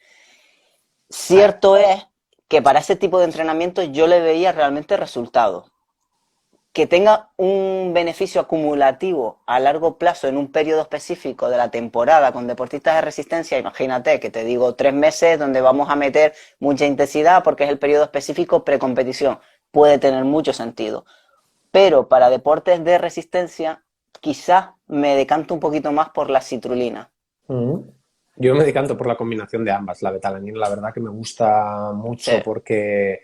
Cierto es que para ese tipo de entrenamiento yo le veía realmente resultados. Que tenga un beneficio acumulativo a largo plazo en un periodo específico de la temporada con deportistas de resistencia, imagínate que te digo 3 meses donde vamos a meter mucha intensidad porque es el periodo específico precompetición, puede tener mucho sentido. Pero para deportes de resistencia, quizás me decanto un poquito más por la citrulina. mm. Yo me decanto por la combinación de ambas. La betalanina, la verdad que me gusta Sí, mucho porque,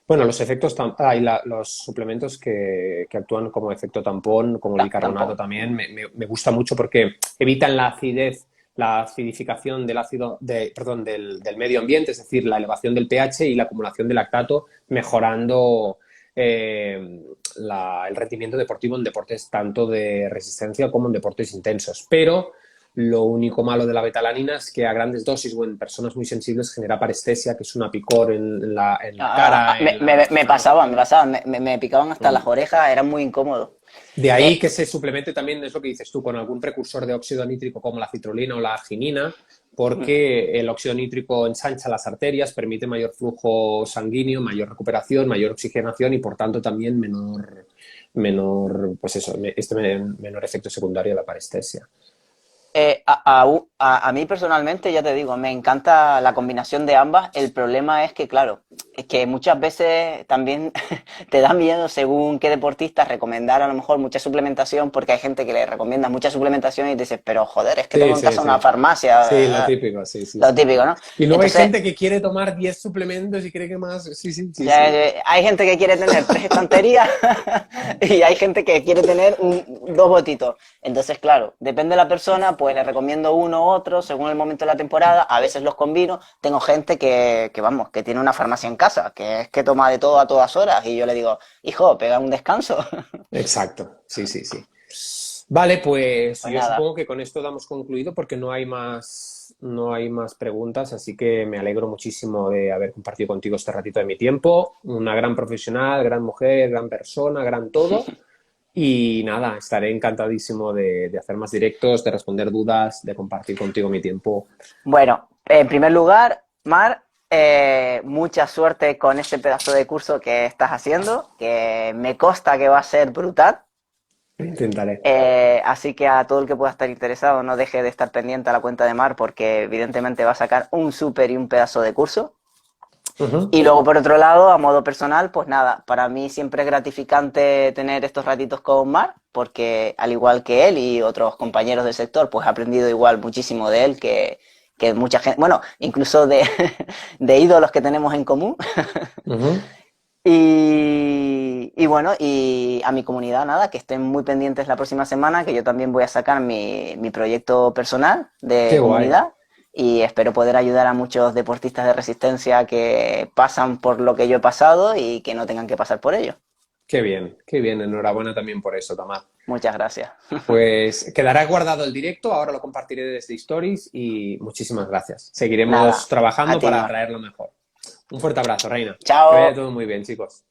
bueno, los efectos, y los suplementos que actúan como efecto tampón, como el bicarbonato tampón. también, me gusta mucho porque evitan la acidez, la acidificación del ácido, perdón, del medio ambiente, es decir, la elevación del pH y la acumulación de lactato, mejorando el rendimiento deportivo en deportes tanto de resistencia como en deportes intensos. Pero lo único malo de la betalanina es que a grandes dosis o en personas muy sensibles genera parestesia, que es una picor en la cara, en Me las manos. pasaban, me picaban hasta las orejas, era muy incómodo. De ahí Eh, que se suplemente también, es lo que dices tú, con algún precursor de óxido nítrico como la citrulina o la arginina, porque el óxido nítrico ensancha las arterias, permite mayor flujo sanguíneo, mayor recuperación, mayor oxigenación y por tanto también menor, pues eso, menor efecto secundario de la parestesia. a mí personalmente, ya te digo, me encanta la combinación de ambas. El problema es que, claro, es que muchas veces también te da miedo según qué deportistas recomendar a lo mejor mucha suplementación, porque hay gente que le recomienda mucha suplementación y te dices, pero joder, es que Sí, tengo en sí, casa una sí. Sí, lo farmacia, típico, sí, sí, lo sí. típico, ¿no? Y luego hay Entonces, gente que quiere tomar 10 suplementos y cree que más. Sí, sí, sí, ya, sí. hay gente que quiere tener 3 estanterías y hay gente que quiere tener 2 botitos. Entonces, claro, depende de la persona, pues le recomiendo uno u otro según el momento de la temporada. A veces los combino. Tengo gente vamos, que tiene una farmacia en casa, que es que toma de todo a todas horas. Y yo le digo, hijo, pega un descanso. Exacto, sí, sí, sí. Vale, pues Pues yo nada, supongo que con esto damos concluido porque no hay más preguntas, así que me alegro muchísimo de haber compartido contigo este ratito de mi tiempo. Una gran profesional, gran mujer, gran persona, gran todo. Y nada, estaré encantadísimo de hacer más directos, de responder dudas, de compartir contigo mi tiempo. bueno, en primer lugar, Mar, mucha suerte con este pedazo de curso que estás haciendo, que me consta que va a ser brutal. Intentaré. Así que a todo el que pueda estar interesado, no deje de estar pendiente a la cuenta de Mar, porque evidentemente va a sacar un súper y un pedazo de curso. Ujú. Y luego, por otro lado, a modo personal, pues nada, para mí siempre es gratificante tener estos ratitos con Mar, porque al igual que él y otros compañeros del sector, pues he aprendido igual muchísimo de él que mucha gente, bueno, incluso de, de ídolos que tenemos en común. Ujú. Y bueno, y a mi comunidad, nada, que estén muy pendientes la próxima semana, que yo también voy a sacar mi proyecto personal de Qué guay. comunidad y espero poder ayudar a muchos deportistas de resistencia que pasan por lo que yo he pasado y que no tengan que pasar por ello. Qué bien. Qué bien. Enhorabuena también por eso, Tamar. Muchas gracias. Pues quedará guardado el directo, ahora lo compartiré desde Stories y muchísimas gracias. Seguiremos Seguiremos a trabajando ti, para Mar. traerlo mejor. Un fuerte abrazo, Reina. Que vaya Chao. todo muy bien, chicos.